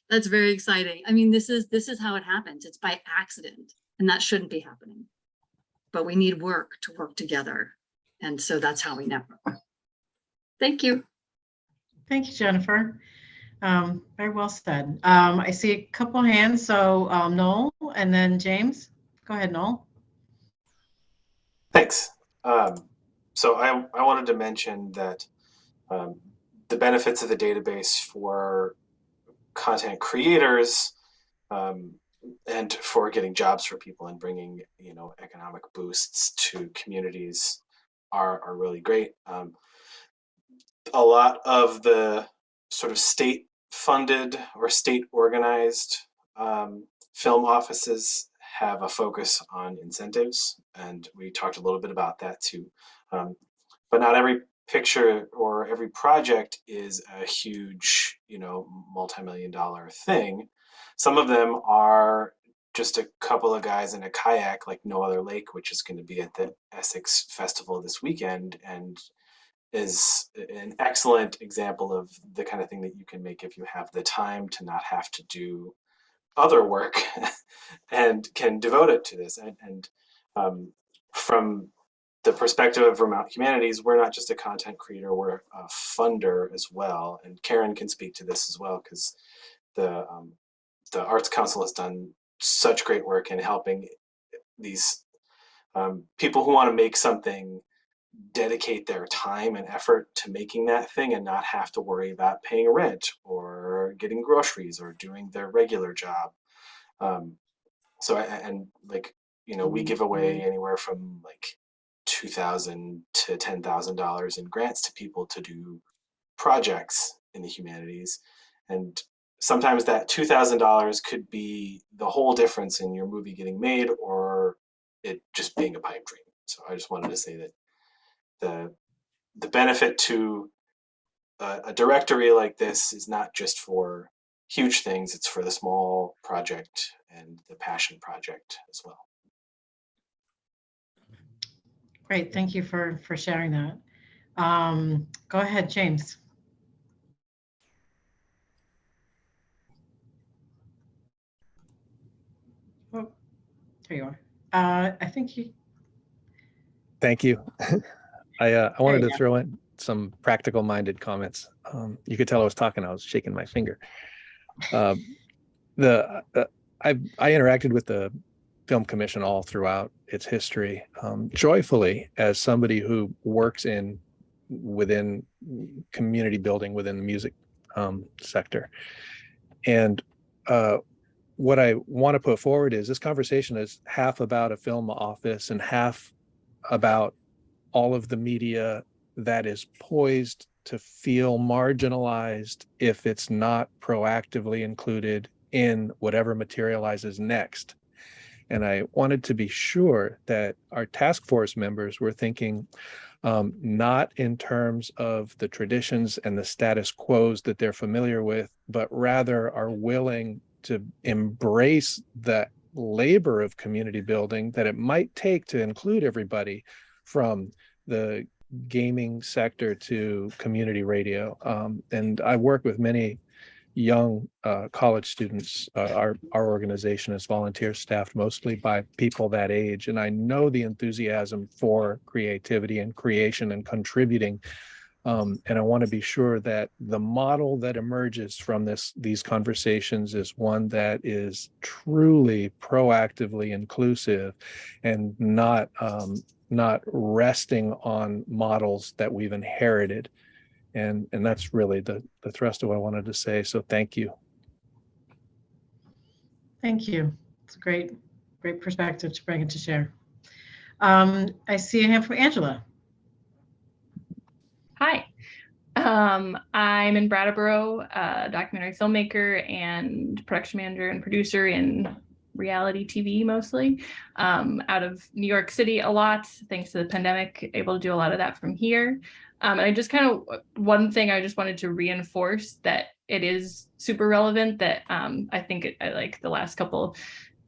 that's very exciting. I mean, this is how it happens. It's by accident, and that shouldn't be happening. But we need work to work together. And so that's how we network. Thank you. Thank you, Jennifer. Very well said. I see a couple hands. So Noel and then James. Go ahead, Noel. Thanks. So I wanted to mention that the benefits of the database for content creators and for getting jobs for people and bringing, economic boosts to communities are really great. A lot of the sort of state funded or state organized film offices have a focus on incentives, and we talked a little bit about that too. But not every picture or every project is a huge, multi-million-dollar thing. Some of them are just a couple of guys in a kayak, like No Other Lake, which is going to be at the Essex Festival this weekend, and is an excellent example of the kind of thing that you can make if you have the time to not have to do other work and can devote it to this. And from the perspective of Vermont Humanities, we're not just a content creator, we're a funder as well. And Karen can speak to this as well, because the Arts Council has done such great work in helping these people who want to make something dedicate their time and effort to making that thing and not have to worry about paying rent or getting groceries or doing their regular job. We give away anywhere from like $2,000 to $10,000 in grants to people to do projects in the humanities. And sometimes that $2,000 could be the whole difference in your movie getting made or it just being a pipe dream. So I just wanted to say that the benefit to a directory like this is not just for huge things, it's for the small project and the passion project as well. Great, thank you for sharing that. Go ahead, James. Oh, there you are. I think you. Thank you. I wanted to throw in some practical minded comments. You could tell I was talking, I was shaking my finger. I interacted with the Film Commission all throughout its history, joyfully, as somebody who works within community building within the music sector. And what I want to put forward is this conversation is half about a film office and half about all of the media that is poised to feel marginalized if it's not proactively included in whatever materializes next. And I wanted to be sure that our task force members were thinking not in terms of the traditions and the status quos that they're familiar with, but rather are willing to embrace that labor of community building that it might take to include everybody from the gaming sector to community radio. And I work with many young college students. Our organization is volunteer staffed mostly by people that age. And I know the enthusiasm for creativity and creation and contributing And I want to be sure that the model that emerges from these conversations is one that is truly proactively inclusive and not resting on models that we've inherited. And that's really the thrust of what I wanted to say. So thank you. Thank you. It's a great perspective to bring it to share. I see a hand from Angela. Hi, I'm in Brattleboro, a documentary filmmaker and production manager and producer in reality TV mostly, out of New York City a lot, thanks to the pandemic, able to do a lot of that from here. And I just one thing I just wanted to reinforce that it is super relevant that I think like the last couple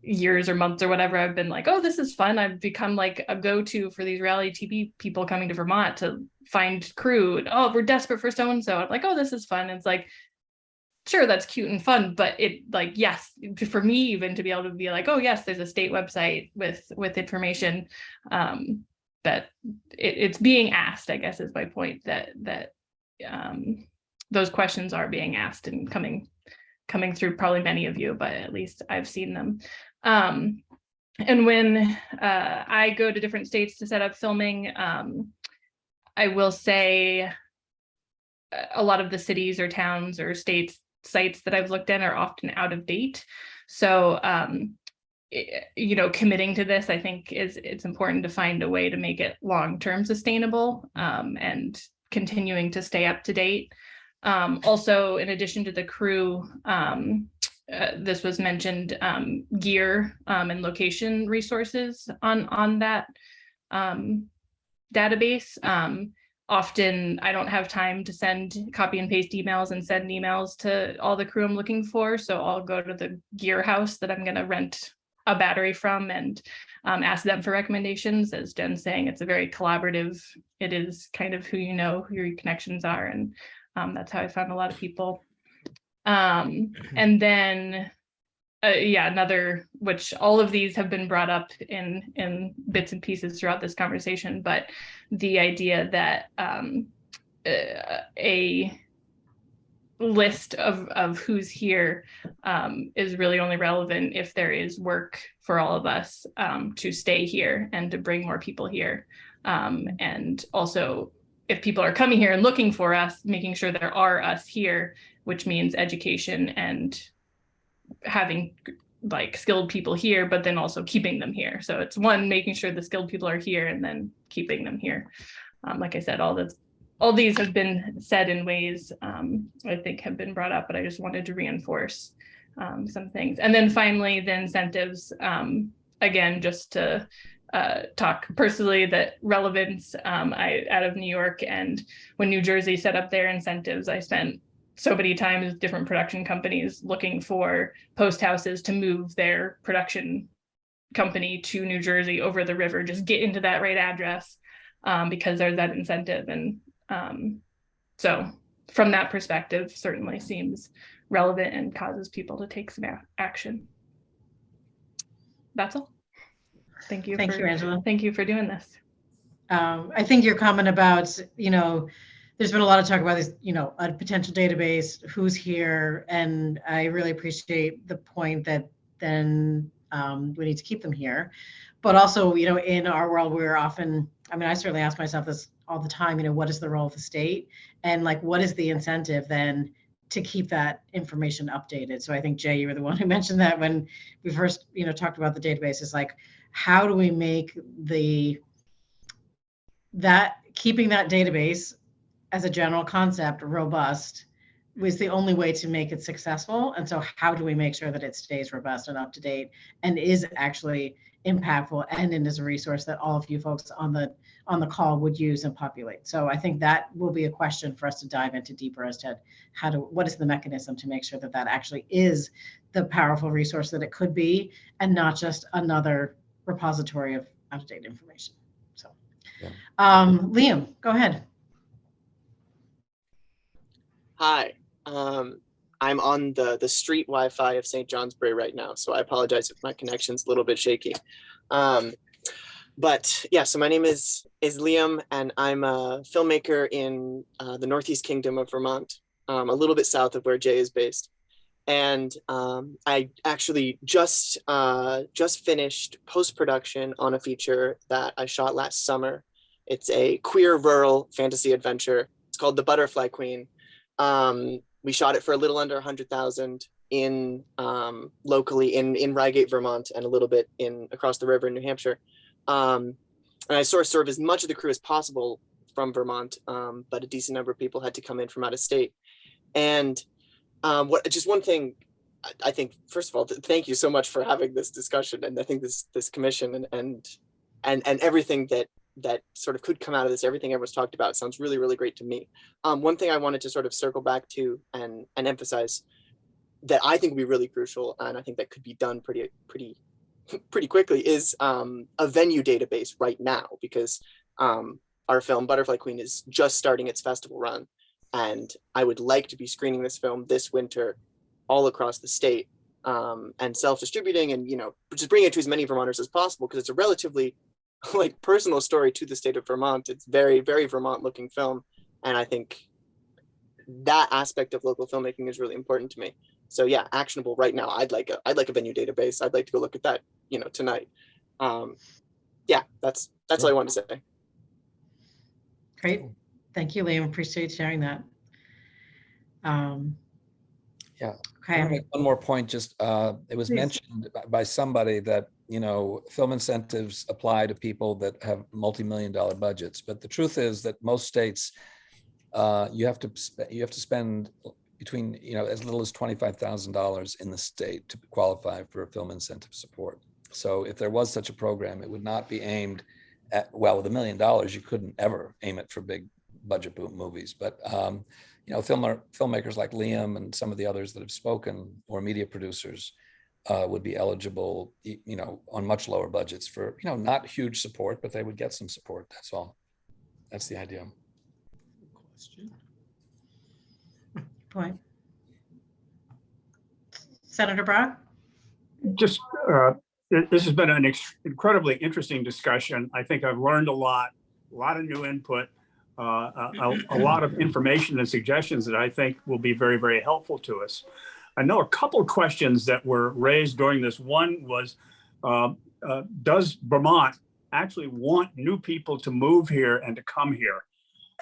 years or months or whatever, I've been like, oh, this is fun. I've become like a go-to for these reality TV people coming to Vermont to find crew. Oh, we're desperate for so-and-so. I'm like, oh, this is fun. It's like, sure, that's cute and fun, but it like, yes, for me even to be able to be like, oh yes, there's a state website with information that it's being asked, I guess is my point, that those questions are being asked and coming through probably many of you, but at least I've seen them. And when I go to different states to set up filming, I will say a lot of the cities or towns or states sites that I've looked at are often out of date. So, you know, committing to this, I think it's important to find a way to make it long-term sustainable and continuing to stay up to date. Also, in addition to the crew, this was mentioned, gear and location resources on that database. Often I don't have time to send copy and paste emails and send emails to all the crew I'm looking for. So I'll go to the gear house that I'm going to rent a battery from and ask them for recommendations. As Jen's saying, it's a very collaborative, it is kind of who you know, who your connections are. And that's how I found a lot of people. And then, yeah, another, which all of these have been brought up in bits and pieces throughout this conversation, but the idea that a list of who's here is really only relevant if there is work for all of us to stay here and to bring more people here. And also, if people are coming here and looking for us, making sure there are us here, which means education and having like skilled people here, but then also keeping them here. So it's one, making sure the skilled people are here and then keeping them here. Like I said, all these have been said in ways I think have been brought up, but I just wanted to reinforce some things. And then finally, the incentives, again, just to talk personally, that relevance, I out of New York, and when New Jersey set up their incentives, I spent so many times with different production companies looking for post houses to move their production company to New Jersey over the river, just get into that right address because there's that incentive. And so from that perspective, certainly seems relevant and causes people to take some action. That's all. Thank you, Angela. Thank you for doing this. I think your comment about, you know, there's been a lot of talk about this, you know, a potential database, who's here, and I really appreciate the point that then we need to keep them here. But also, you know, in our world, we're often, I mean, I certainly ask myself this all the time, you know, what is the role of the state? And like, what is the incentive then to keep that information updated? So I think, Jay, you were the one who mentioned that when we first, you know, talked about the database. It's like, how do we make keeping that database as a general concept robust was the only way to make it successful. And so how do we make sure that it stays robust and up to date and is actually impactful and is a resource that all of you folks on the call would use and populate? So I think that will be a question for us to dive into deeper as to what is the mechanism to make sure that that actually is the powerful resource that it could be and not just another repository of out-of-date information. So yeah. Liam, go ahead. Hi, I'm on the street Wi-Fi of St. Johnsbury right now, so I apologize if my connection's a little bit shaky. But yeah, so my name is Liam, and I'm a filmmaker in the Northeast Kingdom of Vermont, a little bit south of where Jay is based. And I actually just finished post-production on a feature that I shot last summer. It's a queer rural fantasy adventure. It's called The Butterfly Queen. We shot it for a little under 100,000 in locally in Reigate, Vermont, and a little bit across the river in New Hampshire. And I sort of served as much of the crew as possible from Vermont, but a decent number of people had to come in from out of state. And just one thing, I think, first of all, thank you so much for having this discussion. And I think this commission and everything that sort of could come out of this, everything everyone's talked about, sounds really, really great to me. One thing I wanted to sort of circle back to and emphasize that I think would be really crucial, and I think that could be done pretty quickly, is a venue database right now, because our film Butterfly Queen is just starting its festival run, and I would like to be screening this film this winter all across the state, and self-distributing, and just bring it to as many Vermonters as possible, because it's a relatively personal story to the state of Vermont. It's very, very Vermont looking film, and I think that aspect of local filmmaking is really important to me. So yeah, actionable right now. I'd like a venue database. I'd like to go look at that, tonight. Yeah, that's all I want to say. Great. Thank you, Liam. Appreciate sharing that. Yeah. Okay. I want to make one more point. Just it was Please. mentioned by somebody that film incentives apply to people that have multi-million-dollar budgets, but the truth is that most states you have to spend between as little as $25,000 in the state to qualify for film incentive support. So if there was such a program, it would not be aimed at, well, with $1 million, you couldn't ever aim it for big budget boom movies. But filmmakers like Liam and some of the others that have spoken, or media producers, would be eligible, on much lower budgets for, not huge support, but they would get some support. That's all. That's the idea. Question. Point. Senator Brock? Just, this has been an incredibly interesting discussion. I think I've learned a lot of new input, a lot of information and suggestions that I think will be very, very helpful to us. I know a couple of questions that were raised during this. One was, does Vermont actually want new people to move here and to come here?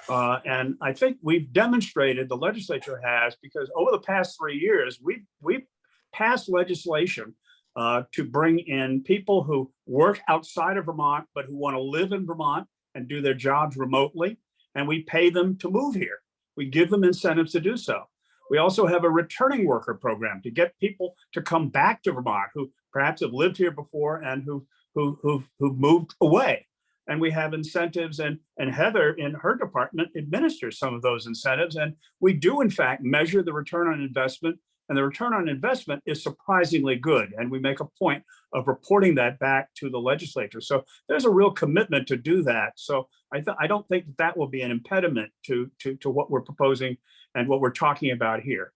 And I think we've demonstrated, the legislature has, because over the past 3 years, we've passed legislation to bring in people who work outside of Vermont, but who want to live in Vermont and do their jobs remotely. And we pay them to move here. We give them incentives to do so. We also have a returning worker program to get people to come back to Vermont who perhaps have lived here before and who've moved away. And we have incentives, and Heather in her department administers some of those incentives. And we do, in fact, measure the return on investment, and the return on investment is surprisingly good. And we make a point of reporting that back to the legislature. So there's a real commitment to do that. So I don't think that will be an impediment to what we're proposing and what we're talking about here.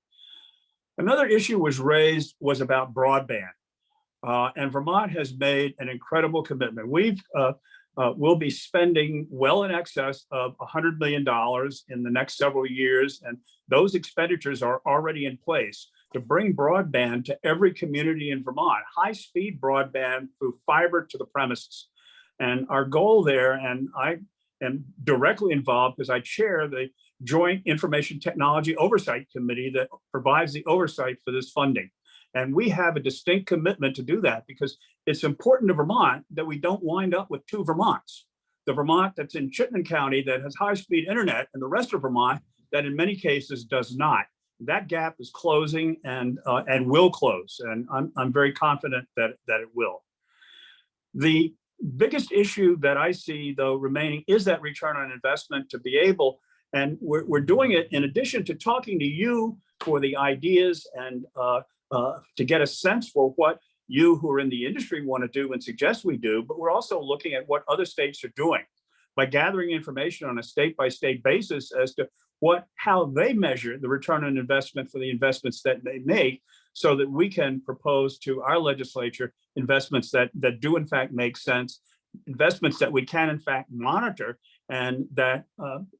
Another issue was raised was about broadband. And Vermont has made an incredible commitment. We'll be spending well in excess of $100 million in the next several years. And those expenditures are already in place to bring broadband to every community in Vermont, high-speed broadband through fiber to the premises. And our goal there, and I am directly involved because I chair the Joint Information Technology Oversight Committee that provides the oversight for this funding. And we have a distinct commitment to do that because it's important to Vermont that we don't wind up with two Vermonts. The Vermont that's in Chittenden County that has high-speed internet, and the rest of Vermont that in many cases does not. That gap is closing and will close, and I'm very confident that it will. The biggest issue that I see, though, remaining is that return on investment to be able, and we're doing it in addition to talking to you for the ideas and to get a sense for what you who are in the industry want to do and suggest we do, but we're also looking at what other states are doing by gathering information on a state-by-state basis as to how they measure the return on investment for the investments that they make, so that we can propose to our legislature investments that do in fact make sense investments that we can in fact monitor and that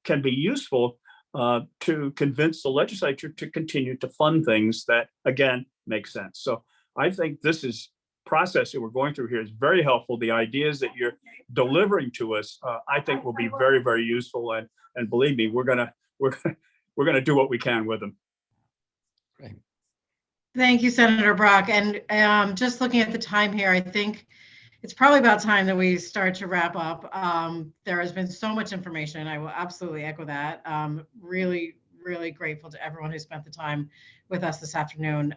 can be useful to convince the legislature to continue to fund things that, again, make sense. So I think this is process that we're going through here is very helpful. The ideas that you're delivering to us, I think, will be very, very useful. And believe me, we're gonna do what we can with them. Great. Thank you, Senator Brock. And just looking at the time here, I think it's probably about time that we start to wrap up. There has been so much information. I will absolutely echo that. Really, really grateful to everyone who spent the time with us this afternoon.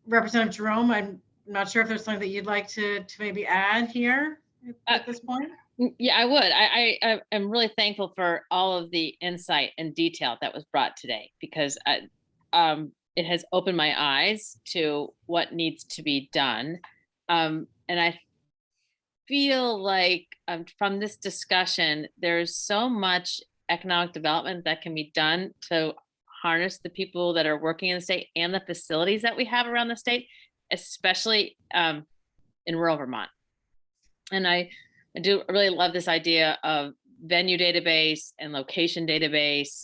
Representative Jerome, I'm not sure if there's something that you'd like to maybe add here at this point. Yeah, I would. I am really thankful for all of the insight and detail that was brought today, because it has opened my eyes to what needs to be done. And I feel like from this discussion, there's so much economic development that can be done to harness the people that are working in the state and the facilities that we have around the state, especially in rural Vermont. And I do really love this idea of venue database and location database,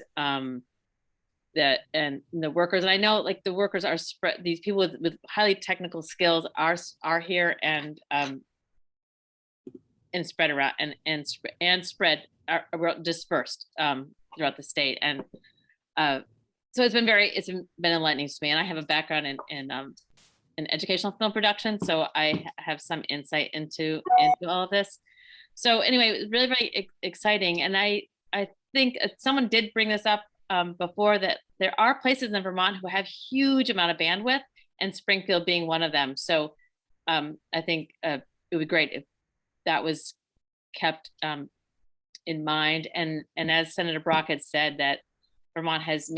that and the workers. And I know like the workers are spread, these people with highly technical skills are here and spread around and spread are dispersed throughout the state. And so it's been enlightening to me. And I have a background in educational film production, so I have some insight into all of this. So anyway, it was really, very exciting. And I think someone did bring this up before, that there are places in Vermont who have huge amount of bandwidth, and Springfield being one of them. So I think it would be great if that was kept in mind. And as Senator Brock had said, that Vermont is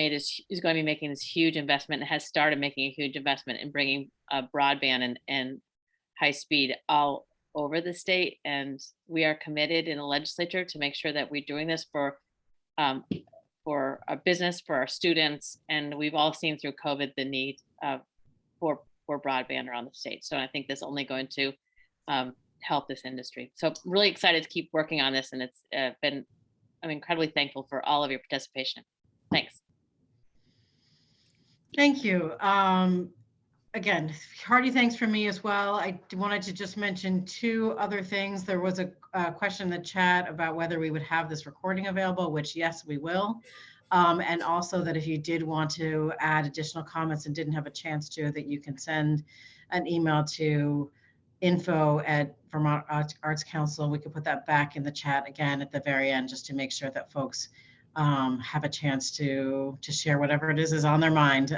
going to be making this huge investment and has started making a huge investment in bringing broadband and high speed all over the state. And we are committed in the legislature to make sure that we're doing this for our business, for our students. And we've all seen through COVID the need for broadband around the state. So I think this is only going to help this industry. So I'm really excited to keep working on this. And I'm incredibly thankful for all of your participation. Thanks. Thank you. Again, hearty thanks from me as well. I wanted to just mention two other things. There was a question in the chat about whether we would have this recording available, which yes, we will. And also that if you did want to add additional comments and didn't have a chance to, that you can send an email to info@Vermont Arts Council. We could put that back in the chat again at the very end, just to make sure that folks have a chance to share whatever it is on their mind.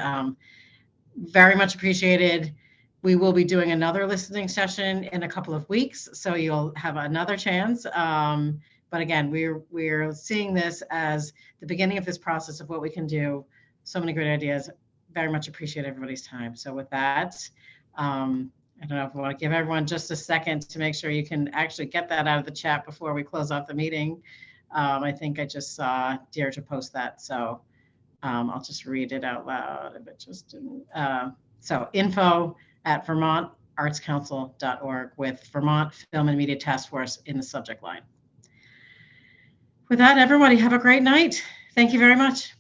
Very much appreciated. We will be doing another listening session in a couple of weeks, so you'll have another chance. But again, we're seeing this as the beginning of this process of what we can do. So many great ideas. Very much appreciate everybody's time. So with that, I don't know if I want to give everyone just a second to make sure you can actually get that out of the chat before we close off the meeting. I think I just saw Deirdre post that, so I'll just read it out loud if it just didn't. So info@vermontartscouncil.org with Vermont Film and Media Task Force in the subject line. With that, everybody have a great night. Thank you very much.